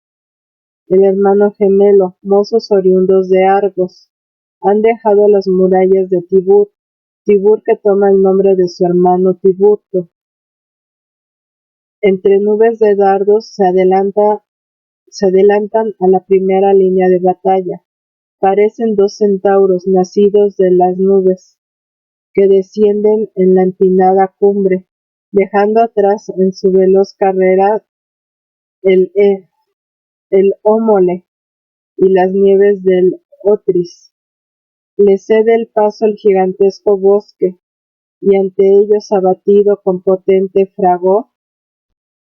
el hermano gemelo, mozos oriundos de Argos. Han dejado las murallas de Tibur, Tibur que toma el nombre de su hermano Tiburto. Entre nubes de dardos se adelantan a la primera línea de batalla. Parecen dos centauros nacidos de las nubes, que descienden en la empinada cumbre, dejando atrás en su veloz carrera el Hómole y las nieves del Otris. Le cede el paso el gigantesco bosque, y ante ellos abatido con potente fragor,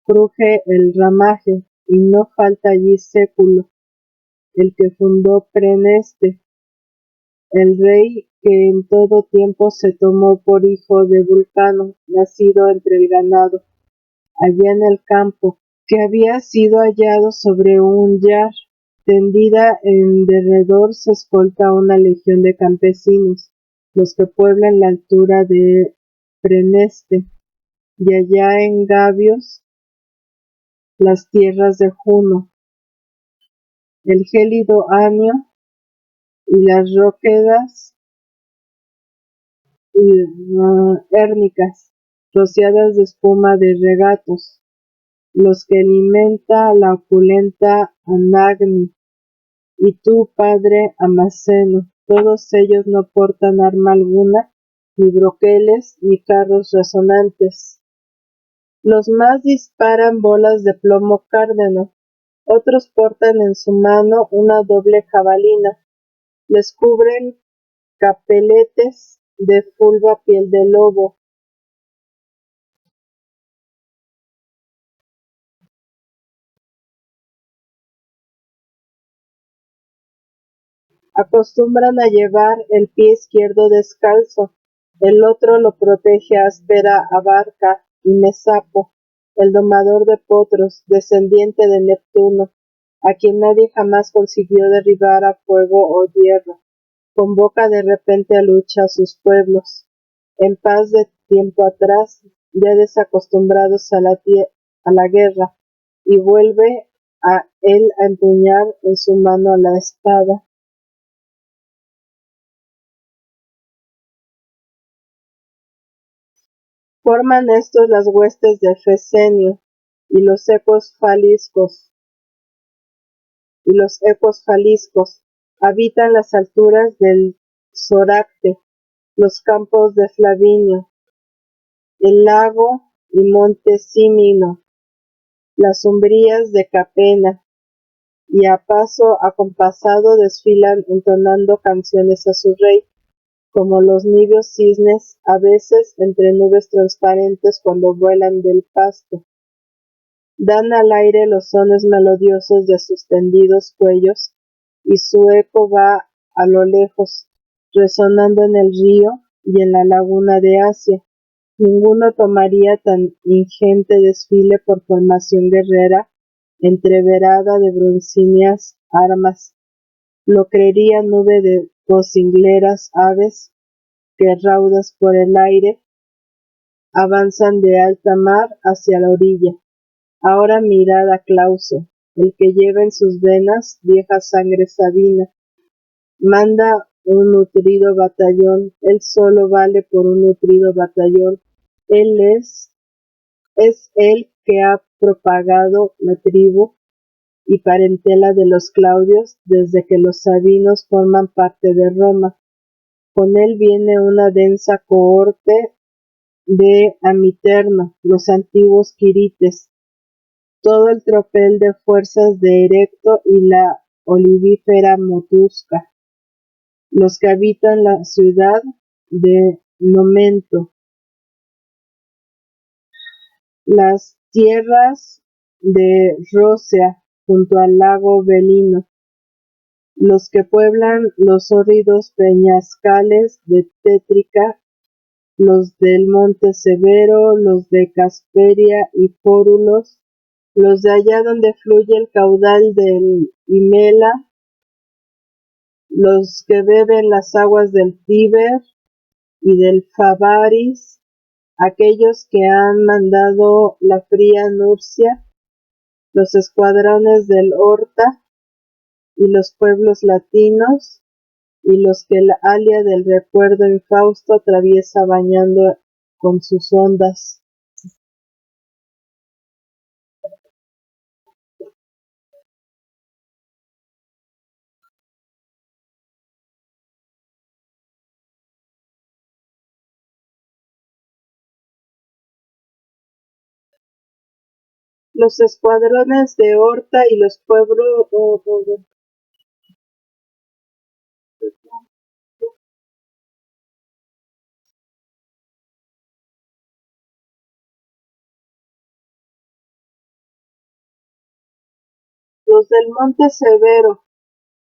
cruje el ramaje, y no falta allí Século, el que fundó Preneste, el rey que en todo tiempo se tomó por hijo de Vulcano, nacido entre el ganado, allá en el campo, que había sido hallado sobre un yar. Tendida en derredor se escolta una legión de campesinos, los que pueblan la altura de Preneste, y allá en Gabios las tierras de Juno, el gélido Anio y las Róquedas hérnicas, rociadas de espuma de regatos, los que alimenta la opulenta Anagni, y tú, padre Amaseno, todos ellos no portan arma alguna, ni broqueles, ni carros resonantes. Los más disparan bolas de plomo cárdeno, otros portan en su mano una doble jabalina, les cubren capeletes de fulva piel de lobo. Acostumbran a llevar el pie izquierdo descalzo, el otro lo protege áspera Abarca y Mesapo, el domador de potros, descendiente de Neptuno, a quien nadie jamás consiguió derribar a fuego o hierro. Convoca de repente a lucha a sus pueblos, en paz de tiempo atrás, ya desacostumbrados a la guerra, y vuelve a él a empuñar en su mano la espada. Forman estos las huestes de Fesenio, y los ecos faliscos habitan las alturas del Soracte, los campos de Flavinio, el lago y monte Címino, las umbrías de Capena, y a paso acompasado desfilan entonando canciones a su rey, como los niveos cisnes a veces entre nubes transparentes cuando vuelan del pasto. Dan al aire los sones melodiosos de sus tendidos cuellos, y su eco va a lo lejos, resonando en el río y en la laguna de Asia. Ninguno tomaría tan ingente desfile por formación guerrera, entreverada de broncíneas armas. Lo creería nube de vocingleras aves que, raudas por el aire, avanzan de alta mar hacia la orilla. Ahora mirad a Clauso, el que lleva en sus venas vieja sangre sabina, Manda un nutrido batallón, él solo vale por un nutrido batallón. Él es el que ha propagado la tribu y parentela de los Claudios desde que los Sabinos forman parte de Roma. Con él viene una densa cohorte de Amiterno, los antiguos Quirites, todo el tropel de fuerzas de Erecto y la olivífera Motusca, los que habitan la ciudad de Nomento, las tierras de Rócea junto al lago Velino, los que pueblan los hórridos peñascales de Tétrica, los del Monte Severo, los de Casperia y Fórulos, los de allá donde fluye el caudal del Himela, los que beben las aguas del Tíber y del Fabaris, aquellos que han mandado la fría Nurcia, los escuadrones del Horta y los pueblos latinos, y los que la Alia del recuerdo infausto atraviesa bañando con sus ondas. Los escuadrones de Horta y los pueblos los del Monte Severo,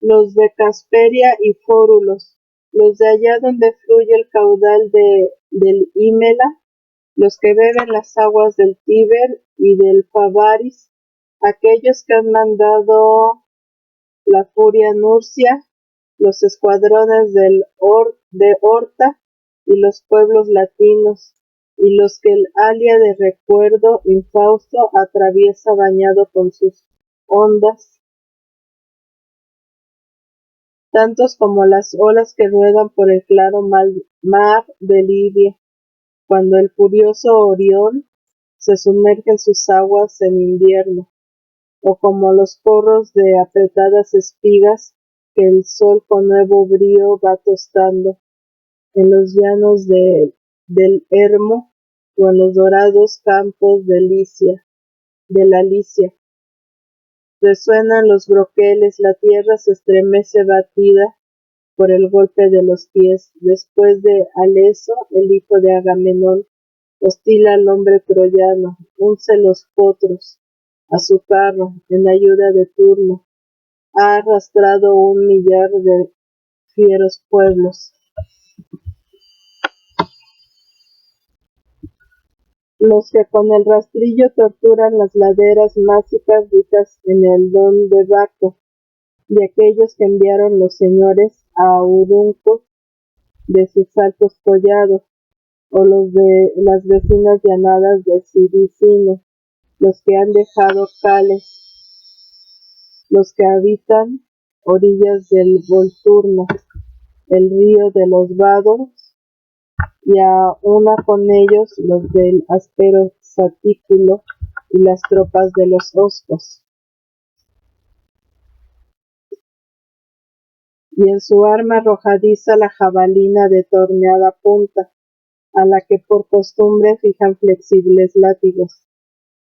los de Casperia y Fórulos, los de allá donde fluye el caudal del Himela, los que beben las aguas del Tíber y del Fabaris, aquellos que han mandado la furia Nurcia, los escuadrones de Horta y los pueblos latinos, y los que el Alia de recuerdo infausto atraviesa bañado con sus ondas, tantos como las olas que ruedan por el claro mar de Libia, cuando el furioso Orión se sumerge en sus aguas en invierno, o como los porros de apretadas espigas que el sol con nuevo brío va tostando en los llanos del Hermo o en los dorados campos de la Licia. Resuenan los broqueles, la tierra se estremece batida por el golpe de los pies. Después de Aleso, el hijo de Agamenón, hostila al hombre troyano, unce los potros a su carro en ayuda de Turno. Ha arrastrado 1 millar de fieros pueblos. Los que con el rastrillo torturan las laderas másicas ricas en el don de Baco, de aquellos que enviaron los señores a Auruncos de sus altos collados, o los de las vecinas llanadas de Siricino, los que han dejado Cales, los que habitan orillas del Volturno, el río de los Vados, y a una con ellos los del áspero Satículo y las tropas de los Oscos. Y en su arma arrojadiza la jabalina de torneada punta, a la que por costumbre fijan flexibles látigos.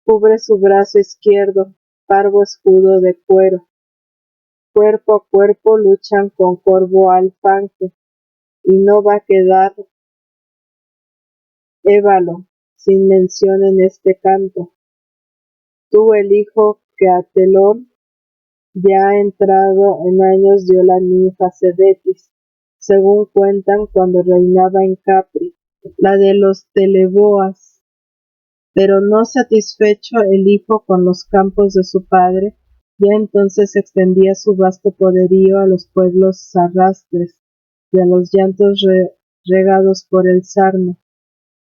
Cubre su brazo izquierdo, parvo escudo de cuero. Cuerpo a cuerpo luchan con corvo alfanje, y no va a quedar Évalo sin mención en este canto. Tú, el hijo que a Telón ya entrado en años dio la ninfa Cebetis, según cuentan cuando reinaba en Capri, la de los Teleboas. Pero no satisfecho el hijo con los campos de su padre, ya entonces extendía su vasto poderío a los pueblos sarrastres y a los llantos regados por el Sarno,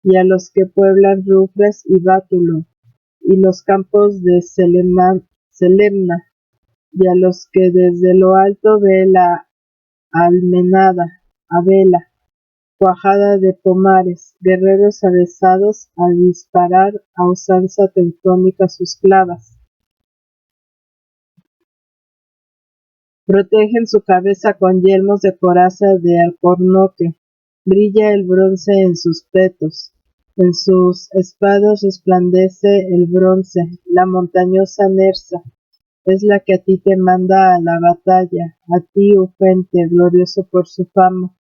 y a los que pueblan Rufres y Bátulo, y los campos de Selemna, y a los que desde lo alto ve la almenada, a vela, cuajada de pomares, guerreros avesados a disparar a usanza teutónica sus clavas. Protegen su cabeza con yelmos de coraza de alcornoque, brilla el bronce en sus petos, en sus espadas resplandece el bronce, la montañosa Nersa es la que a ti te manda a la batalla, a ti, Ufente, glorioso por su fama.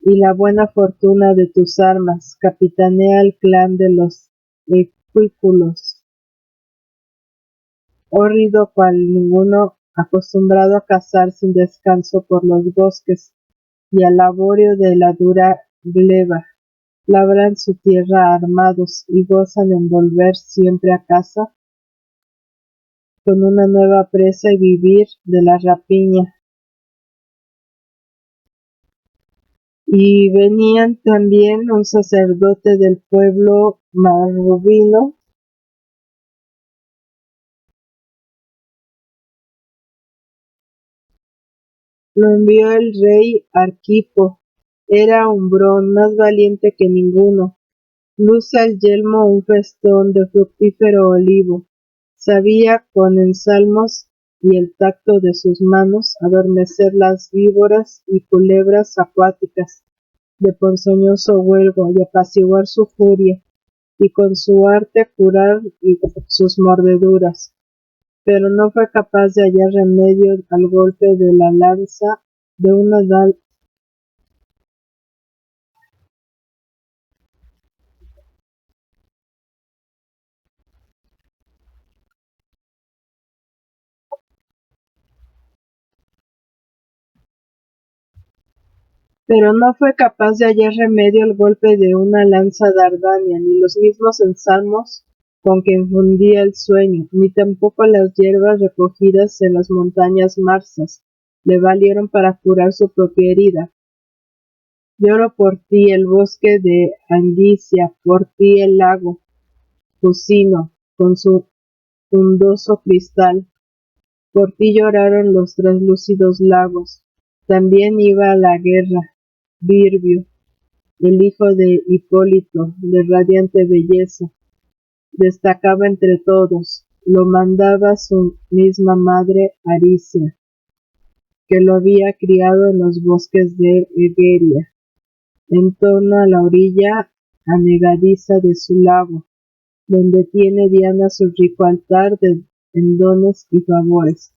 Y la buena fortuna de tus armas capitanea el clan de los equículos, hórrido cual ninguno, acostumbrado a cazar sin descanso por los bosques y al laborio de la dura gleba, labran su tierra armados y gozan en volver siempre a casa con una nueva presa y vivir de la rapiña. Y venían también un sacerdote del pueblo marrubino, lo envió el rey Arquipo, era Umbrón, más valiente que ninguno, luce al yelmo un festón de fructífero olivo, sabía con ensalmos y el tacto de sus manos adormecer las víboras y culebras acuáticas de ponzoñoso huelgo y apaciguar su furia, y con su arte curar sus mordeduras, pero no fue capaz de hallar remedio al golpe de la lanza de una pero no fue capaz de hallar remedio al golpe de una lanza dardania, ni los mismos ensalmos con que infundía el sueño, ni tampoco las hierbas recogidas en las montañas marsas le valieron para curar su propia herida. Lloro por ti el bosque de Andicia, por ti el lago Fucino, con su undoso cristal, por ti lloraron los translúcidos lagos. También iba a la guerra Virbio, el hijo de Hipólito, de radiante belleza, destacaba entre todos, lo mandaba su misma madre Aricia, que lo había criado en los bosques de Egeria, en torno a la orilla anegadiza de su lago, donde tiene Diana su rico altar en dones y favores.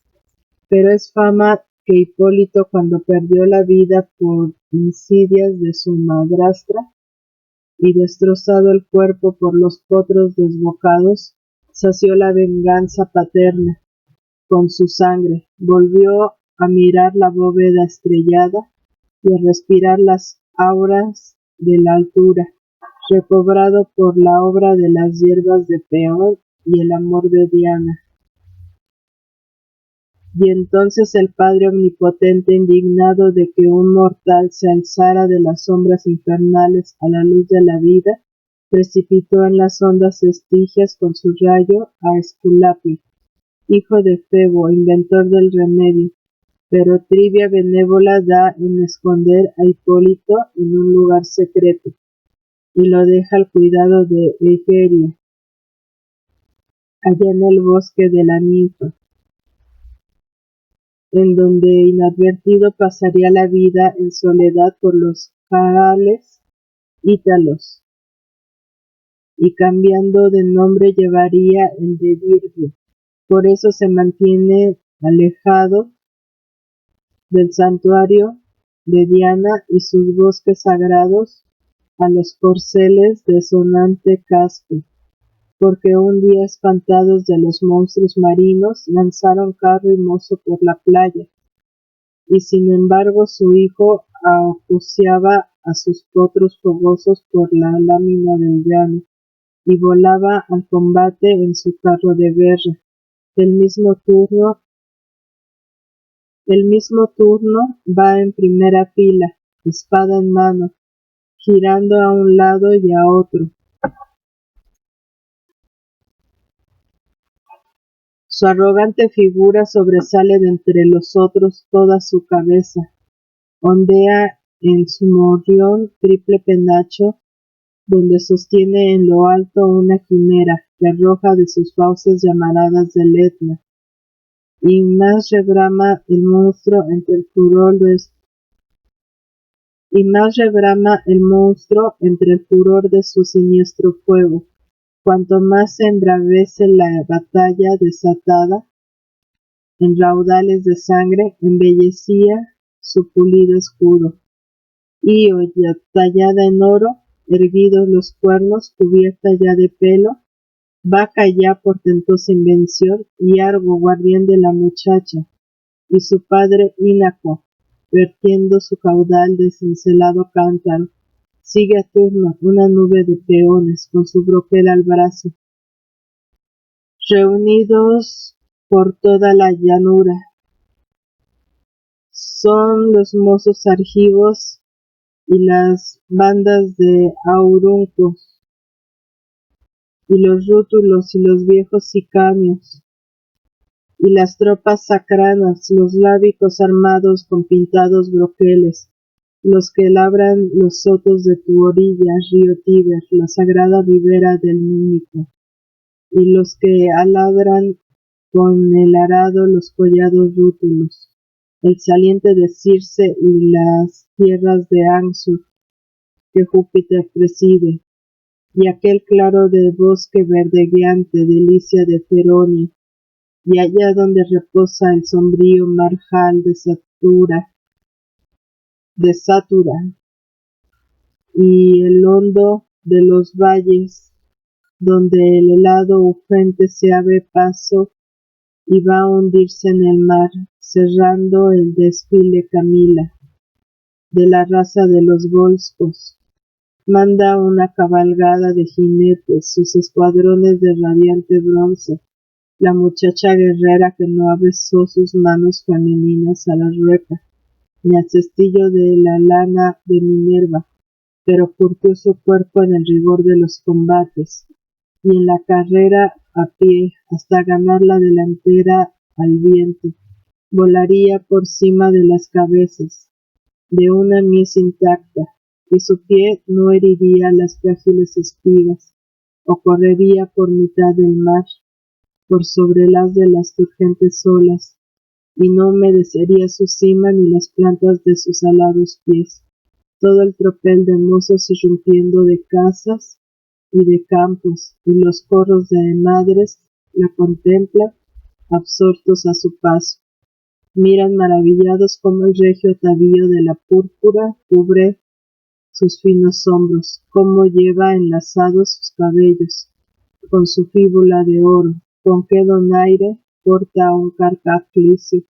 Pero es fama que Hipólito, cuando perdió la vida por insidias de su madrastra y destrozado el cuerpo por los potros desbocados, sació la venganza paterna con su sangre, volvió a mirar la bóveda estrellada y a respirar las auras de la altura, recobrado por la obra de las hierbas de peón y el amor de Diana. Y entonces el Padre Omnipotente, indignado de que un mortal se alzara de las sombras infernales a la luz de la vida, precipitó en las hondas estigias con su rayo a Esculapio, hijo de Febo, inventor del remedio, pero Trivia benévola da en esconder a Hipólito en un lugar secreto, y lo deja al cuidado de Egeria, allá en el bosque de la ninfa, en donde inadvertido pasaría la vida en soledad por los jarales ítalos, y cambiando de nombre llevaría el de Virgio. Por eso se mantiene alejado del santuario de Diana y sus bosques sagrados a los corceles de sonante casco, porque un día espantados de los monstruos marinos lanzaron carro y mozo por la playa, y sin embargo su hijo acuciaba a sus potros fogosos por la lámina del llano, y volaba al combate en su carro de guerra. El mismo turno va en primera fila, espada en mano, girando a un lado y a otro. Su arrogante figura sobresale de entre los otros toda su cabeza, ondea en su morrión triple penacho, donde sostiene en lo alto una quimera que arroja de sus fauces llamaradas del Etna, y más rebrama el monstruo entre el furor de su siniestro fuego, cuanto más se embravece la batalla desatada en raudales de sangre, embellecía su pulido escudo, y olla tallada en oro, erguidos los cuernos, cubierta ya de pelo, vaca ya portentosa invención, y Argo guardián de la muchacha, y su padre Ínaco, vertiendo su caudal de cincelado cántaro, sigue a turno una nube de peones con su broquel al brazo, reunidos por toda la llanura. Son los mozos argivos y las bandas de auruncos, y los rútulos y los viejos sicanios, y las tropas sacranas, los lábicos armados con pintados broqueles, los que labran los sotos de tu orilla, río Tíber, la sagrada ribera del Númico, y los que aladran con el arado los collados rútulos, el saliente de Circe y las tierras de Ansur, que Júpiter preside, y aquel claro de bosque verdegueante, delicia de Feronia, y allá donde reposa el sombrío marjal de Satura, y el hondo de los valles, donde el helado ufente se abre paso y va a hundirse en el mar, cerrando el desfile Camila, de la raza de los Volscos. Manda una cabalgada de jinetes, sus escuadrones de radiante bronce, la muchacha guerrera que no besó sus manos femeninas a la rueca, ni al cestillo de la lana de Minerva, pero curtió su cuerpo en el rigor de los combates, y en la carrera a pie, hasta ganar la delantera al viento, volaría por cima de las cabezas de una mies intacta, y su pie no heriría las frágiles espigas, o correría por mitad del mar, por sobre las de las turgentes olas, y no humedecería su cima ni las plantas de sus alados pies. Todo el tropel de mozos irrumpiendo de casas y de campos, y los corros de madres la contemplan, absortos a su paso. Miran maravillados cómo el regio atavío de la púrpura cubre sus finos hombros, cómo lleva enlazados sus cabellos, con su fíbula de oro, con qué donaire porta un carcajlicio,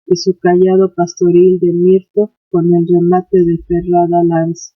y su cayado pastoril de mirto con el remate de ferrada lanza.